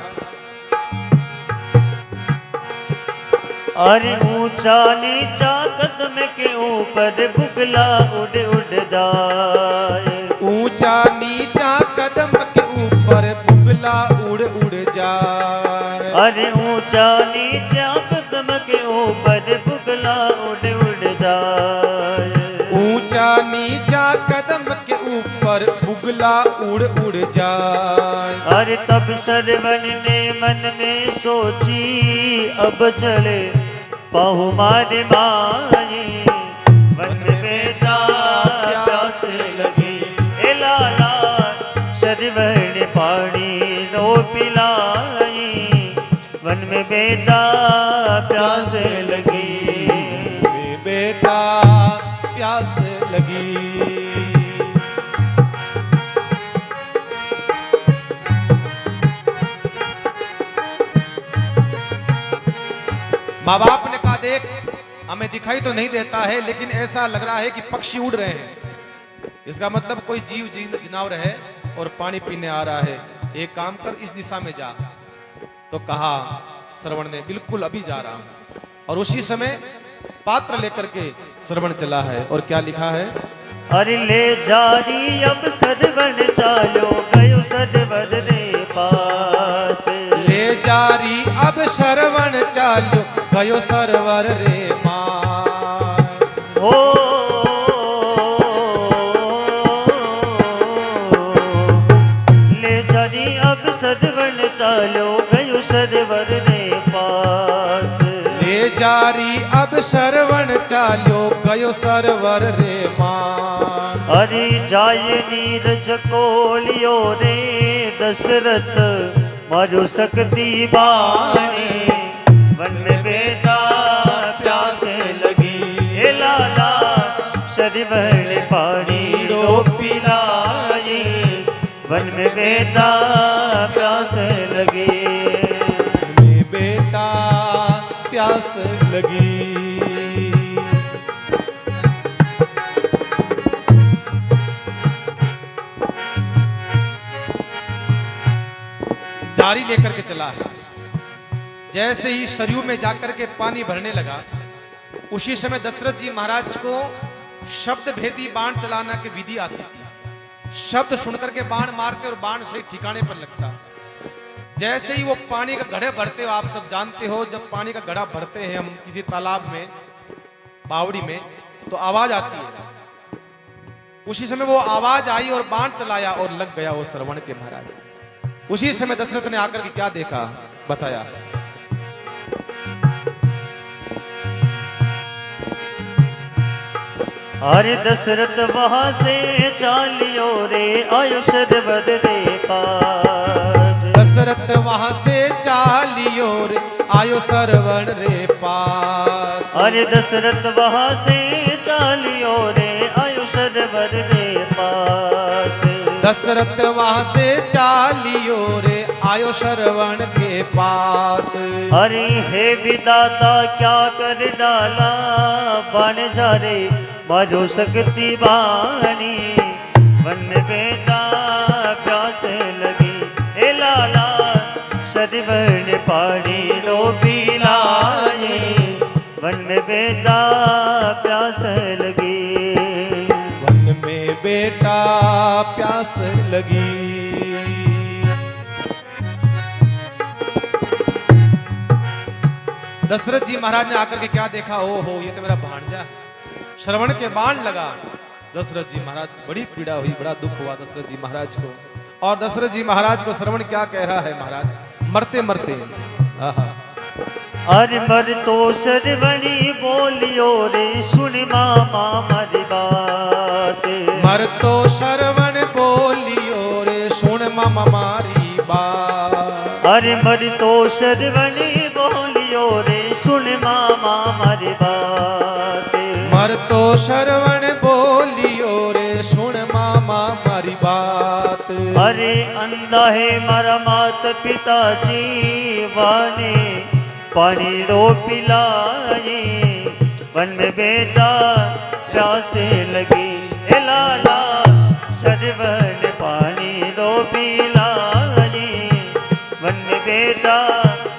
अरे ऊंचा नीचा कदम के ऊपर बुगला उड़ उड़ जाए। ऊंचा नीचा कदम के ऊपर बुगला उड़ उड़ जाए। अरे ऊंचा नीचा कदम के ऊपर बुगला उड़ उड़ जाए। ऊंचा नीचा कदम के ऊपर बुगला उड़ उड़ जाए। अरे तब सरवन ने मन में सोची अब चले पाहु मारे माई। वन में बेटा प्यास लगी ए लाला सरवन पानी लो पिलाई। वन में बेटा प्यास लगी। बेटा प्यास लगी। माँ बाप ने कहा देख हमें दिखाई तो नहीं देता है लेकिन ऐसा लग रहा है कि पक्षी उड़ रहे हैं। इसका मतलब कोई जीव जानवर है और पानी पीने आ रहा है। एक काम कर इस दिशा में जा। तो कहा श्रवण ने बिल्कुल अभी जा रहा हूं। और उसी समय पात्र लेकर के श्रवण चला है। और क्या लिखा है? अरे ले जारी अब सरवन चालो गयो सरवर रे पास। ले जारी अब श्रवण चालो गयो सरवर रे मान। हो ले जारी अब सरवन चालो गयो सरवर रे पास। ले जारी अब श्रवण चालो गयो सरवर रे मान। अरे जाय नीरज को लियो रे दशरथ मारो सकती बानी। वन में बेटा प्यास लगी ए लाला सरवन पानी लो पिलाई। वन में बेटा प्यास लगी। में बेटा प्यास लगी। जारी लेकर के चला है। जैसे ही सरयू में जाकर के पानी भरने लगा उसी समय दशरथ जी महाराज को शब्द भेदी बाण चलाना की विधि आती थी। शब्द सुनकर के बाण मारते और बाण सही ठिकाने पर लगता। जैसे ही वो पानी का घड़े भरते हो, आप सब जानते हो जब पानी का घड़ा भरते हैं हम किसी तालाब में, बावड़ी में, तो आवाज आती है। उसी समय वो आवाज आई और बाण चलाया और लग गया वो श्रवण के महाराज। उसी समय दशरथ ने आकर के क्या देखा बताया। अरे दशरथ वहां से चालियो रे आयो शरवद रे पास। दशरथ वहां से चालियो रे आयो सरवण रे पास। अरे दशरथ वहां से चालियो रे आयो शरवद रे पास। दशरथ वहां से चालियो रे आयो शरवण के पास। हरि हे विदाता क्या कर डाला बन जा रे मारो शक्ति बानी। वन बेटा प्यास लगी ए लाला सरवण पानी लो पिलाए। वन में बेटा प्यास लगी। वन में बेटा प्यास लगी। दशरथ जी महाराज ने आकर के क्या देखा, ओ हो ये तो मेरा भांजा है। श्रवण के बाण लगा। दशरथ जी महाराज को बड़ी पीड़ा हुई, बड़ा दुख हुआ दशरथ जी महाराज को। और दशरथ जी महाराज को श्रवण क्या कह रहा है महाराज, मरते मरते आहा। अरे मर तो सरवणी बोलियो रे सुन मामा मरी बात। मर तो श्रवण बोलियो रे सुन मामा मारी बात। अरे मर तो सरवणी बोलियो रे सुन मामा मरी बात। मर तो श्रवण बोलियो रे सुन मामा मारी बात। अरे अंधा है मारा मात पिताजी वाने पानी रो पिलाए। वन में बेटा प्यासे लगी ए लाला सरवन पानी रो पिलाए। वन में बेटा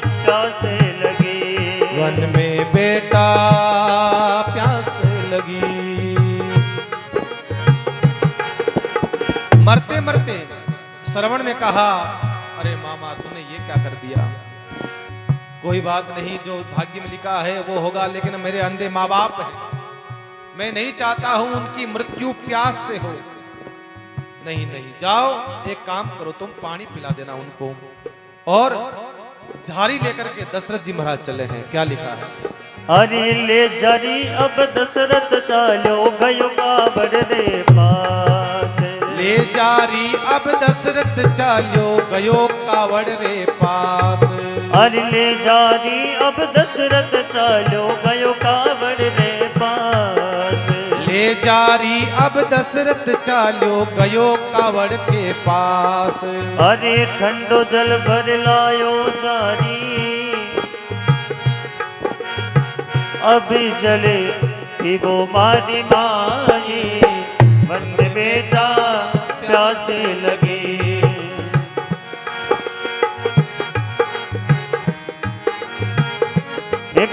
प्यासे लगी। वन में बेटा प्यास लगी। मरते मरते श्रवण ने कहा, अरे मामा तूने ये क्या कर दिया। कोई बात नहीं, जो भाग्य में लिखा है वो होगा, लेकिन मेरे अंधे माँ बाप हैं। मैं नहीं चाहता हूं उनकी मृत्यु प्यास से हो। नहीं नहीं, जाओ एक काम करो, तुम पानी पिला देना उनको। और झाड़ी लेकर के दशरथ जी महाराज चले हैं। क्या लिखा है, अरे ले जारी अब दशरथ चालो गयो कावड़ रे पास। ले जारी अब दशरथ चालो गयो कावड़ रे पास। अरे ले जारी अब दशरथ चालो गयो कावड़ रे पास। ले जारी अब दशरथ चालो गयो कावड़ के पास। अरे ठंडो जल भर लायो जारी अभी जले पीबो मारी माई। वन में बेटा प्यासे लगी।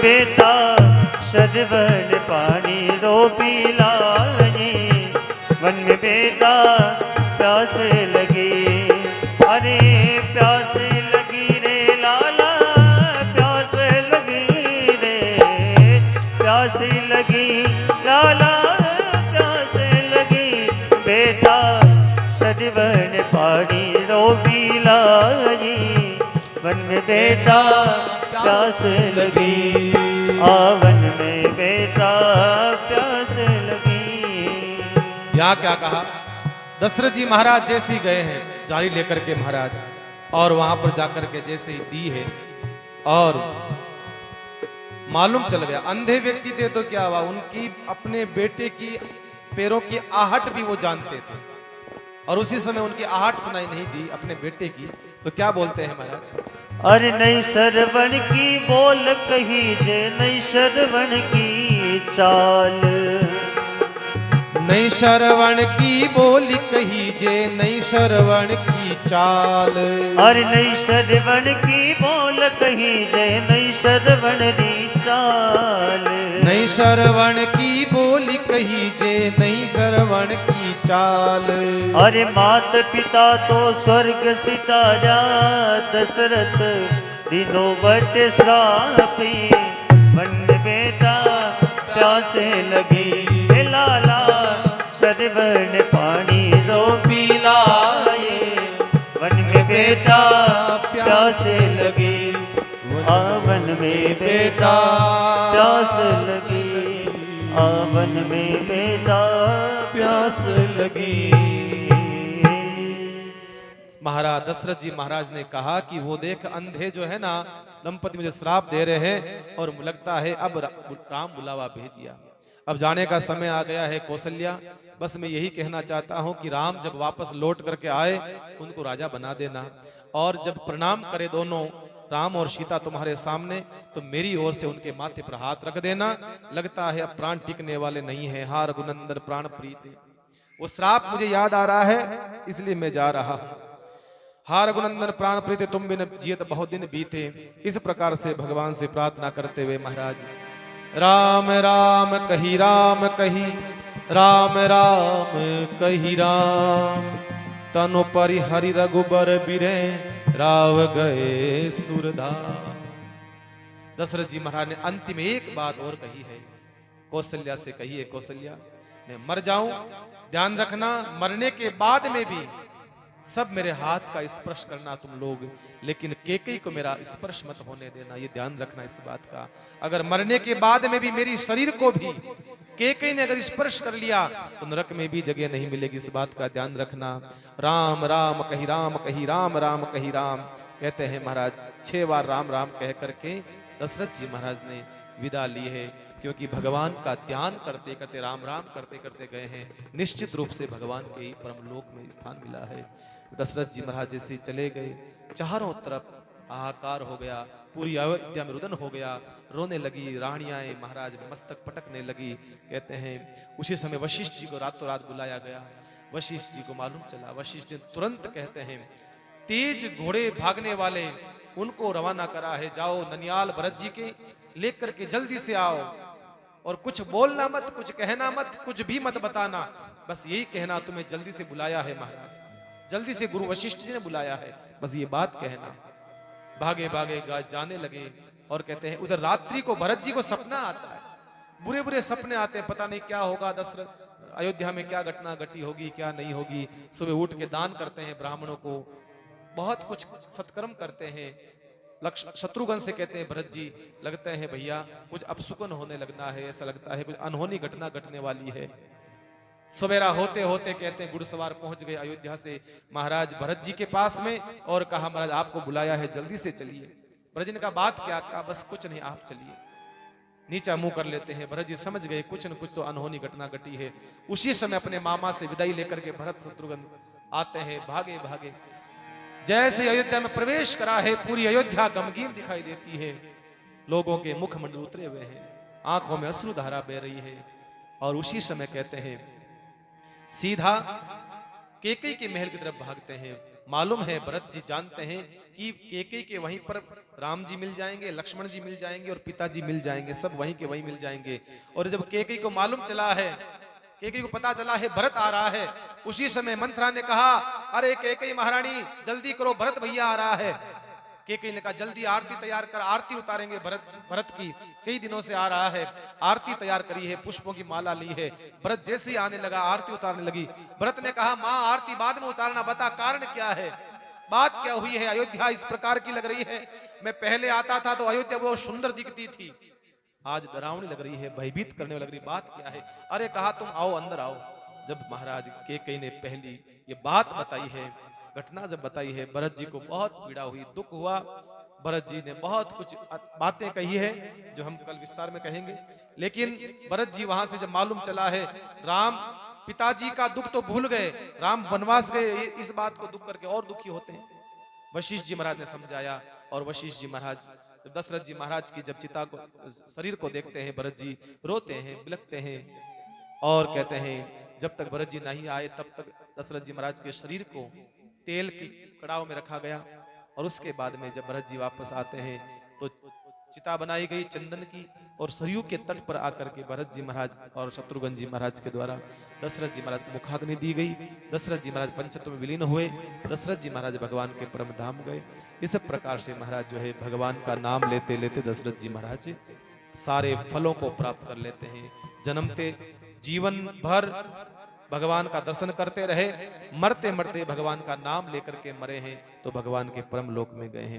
बेटा सरवन पानी रो पिलाए। वन में बेटा प्यास लगी। अरे प्यास लगी रे लाला प्यास लगी रे। प्यास लगी लाला प्यास लगी। बेटा सरवन पानी रो पिलाए। वन में बेटा प्यास लगी। आवन में बेटा प्यास लगी। यहाँ क्या कहा, दशरथ जी महाराज जैसे ही गए हैं जारी लेकर के महाराज, और वहां पर जाकर के जैसे ही दी है और मालूम चल गया। अंधे व्यक्ति थे तो क्या हुआ, उनकी अपने बेटे की पैरों की आहट भी वो जानते थे, और उसी समय उनकी आहट सुनाई नहीं दी अपने बेटे की। तो क्या बोलते हैं महाराज, अरे नहीं सरवण की बोल कही जे नहीं सरवण की चाल। नहीं श्रवण की बोली कही जे नहीं श्रवण की चाल। अरे नहीं श्रवण की बोल कही जय नहीं श्रवण री चाल। नहीं श्रवण की बोली कही जे नहीं श्रवण की चाल। अरे मात पिता तो स्वर्ग सितारा दशरथ दिनों बट श्रापी। वन बेटा प्यासे लगी लाला श्रवण पानी रो पिलाए। वन में बेटा प्यासे लगी आवन में बेटा प्यास लगी। आवन में बेटा प्यास लगी। महाराज दशरथ जी महाराज ने कहा कि वो देख अंधे जो है ना दंपति मुझे श्राप दे रहे हैं और लगता है अब राम बुलावा भेजिया, अब जाने का समय आ गया है। कौशल्या बस मैं यही कहना चाहता हूं कि राम जब वापस लौट करके आए उनको राजा बना देना, और जब प्रणाम करे दोनों राम और सीता तुम्हारे सामने तो मेरी ओर से उनके माथे पर हाथ रख देना। लगता है अब प्राण टिकने वाले नहीं है। हार रघुनंदन प्राण प्रीति, वो श्राप मुझे याद आ रहा है इसलिए मैं जा रहा हूं। हार रघुनंदन प्राण प्रीति तुम बिन जियत बहुत दिन बीते। इस प्रकार से भगवान से प्रार्थना करते हुए महाराज राम राम कही राम कही राम राम कही राम। तनु परि हरि रघुबर बिरे राव गए सुरधाम। दशरथ जी महाराज ने अंतिम एक बात और कही है, कौशल्या से कही है, कौशल्या मैं मर जाऊं ध्यान रखना, मरने के बाद में भी सब मेरे हाथ का स्पर्श करना तुम लोग, लेकिन केकई को मेरा स्पर्श मत होने देना, ये ध्यान रखना इस बात का। अगर मरने के बाद में भी मेरी शरीर को भी केकई ने अगर स्पर्श कर लिया तो नरक में भी जगह नहीं मिलेगी, इस बात का ध्यान रखना। राम राम कही राम कही राम राम कही राम कहते हैं महाराज 6 बार राम राम कह करके दशरथ जी महाराज ने विदा ली है, क्योंकि भगवान का ध्यान करते करते राम राम करते करते गए हैं। निश्चित रूप से भगवान के ही परम लोक में स्थान मिला है। दशरथ जी महाराज जैसे चले गए चारों तरफ हाहाकार हो गया, पूरी अयोध्या में रुदन हो गया, रोने लगी रानियां, महाराज मस्तक पटकने लगी। कहते हैं उसी समय वशिष्ठ जी को रातों रात बुलाया गया। वशिष्ठ जी को मालूम चला, वशिष्ठ ने तुरंत कहते हैं तेज घोड़े भागने वाले उनको रवाना करा है, जाओ ननियाल भरत जी के लेकर के जल्दी से आओ, और कुछ बोलना मत, कुछ कहना मत, कुछ भी मत बताना, बस यही कहना तुम्हें जल्दी से बुलाया है महाराज, जल्दी से गुरु वशिष्ठ जी ने बुलाया है, बस ये बात कहना। भागे भागे जाने लगे और कहते हैं उधर रात्रि को भरत जी को सपना आता है, बुरे बुरे सपने आते हैं, पता नहीं क्या होगा, दशरथ अयोध्या में क्या घटना घटी होगी क्या नहीं होगी। सुबह उठ के दान करते हैं ब्राह्मणों को, बहुत कुछ सत्कर्म करते हैं। शत्रुघ्न से कहते हैं भरत जी लगता है भैया कुछ अपसुकन होने लगना है, ऐसा लगता है कुछ अनहोनी घटना घटने वाली है। सवेरा होते होते कहते हैं घुड़सवार पहुंच गए अयोध्या से महाराज भरत जी के पास में और कहा महाराज आपको बुलाया है जल्दी से चलिए। भरत जी ने कहा बात क्या? कहा बस कुछ नहीं आप चलिए। नीचा मुंह कर लेते हैं। भरत जी समझ गए कुछ न कुछ तो अनहोनी घटना घटी है। उसी समय अपने मामा से विदाई लेकर के भरत शत्रुघ्न आते हैं भागे भागे। जैसे अयोध्या में प्रवेश करा है पूरी अयोध्या गमगीन दिखाई देती है, लोगों के मुखमंडल उतरे हुए हैं, आंखों में अश्रु धारा बह रही है। और उसी समय कहते हैं सीधा केकई के महल की तरफ भागते हैं। मालूम है भरत जी जानते हैं कि केकई के वहीं पर राम जी मिल जाएंगे, लक्ष्मण जी मिल जाएंगे और पिताजी मिल जाएंगे, सब वहीं के वहीं मिल जाएंगे। और जब केकई को मालूम चला है, केकई को पता चला है भरत आ रहा है, उसी समय मंथरा ने कहा अरे केकई महारानी जल्दी करो भरत भैया आ रहा है। केकई ने कहा जल्दी आरती तैयार कर, आरती उतारेंगे भरत की, कई दिनों से आ रहा है। आरती तैयार करी है, पुष्पों की माला ली है। भरत जैसे ही आने लगा आरती उतारने लगी। भरत ने कहा माँ आरती बाद में उतारना, बता कारण क्या है, बात क्या हुई है? अयोध्या इस प्रकार की लग रही है, मैं पहले आता था तो अयोध्या बहुत सुंदर दिखती थी, आज डरावनी लग रही है, भयभीत करने लग रही, बात क्या है? अरे कहा तुम आओ अंदर आओ। जब महाराज केकई ने पहली ये बात बताई है, घटना जब बताई है, भरत जी को बहुत पीड़ा हुई, दुख हुआ। भरत जी ने बहुत कुछ बातें कही है जो हम कल विस्तार में कहेंगे। लेकिन भरत जी वहां से जब मालूम चला है राम पिताजी का दुख तो भूल गए, राम वनवास गए, इस बात को दुख करके और दुखी होते हैं। वशिष्ठ जी महाराज ने समझाया और वशिष्ठ जी महाराज दशरथ जी महाराज की जब चिता को शरीर को देखते हैं, भरत जी रोते हैं, बिलखते हैं और कहते हैं जब तक भरत जी नहीं आए तब तक दशरथ जी महाराज के शरीर को तेल की कड़ाव में रखा गया। और उसके बाद में जब भरत जी वापस आते हैं तो चिता बनाई गई चंदन की, और सरयू के तट पर आकर के भरत जी महाराज और शत्रुघ्न जी महाराज के द्वारा दशरथ जी महाराज को मुखाग्नि दी गई। दशरथ जी महाराज पंचतत्व में विलीन हुए। दशरथ जी महाराज भगवान के परम धाम गए। इस प्रकार से महाराज जो है भगवान का नाम लेते लेते दशरथ जी महाराज सारे फलों को प्राप्त कर लेते हैं। जन्मते जीवन भर भगवान का दर्शन करते रहे, मरते मरते भगवान का नाम लेकर के मरे हैं तो भगवान के परम लोक में गए हैं।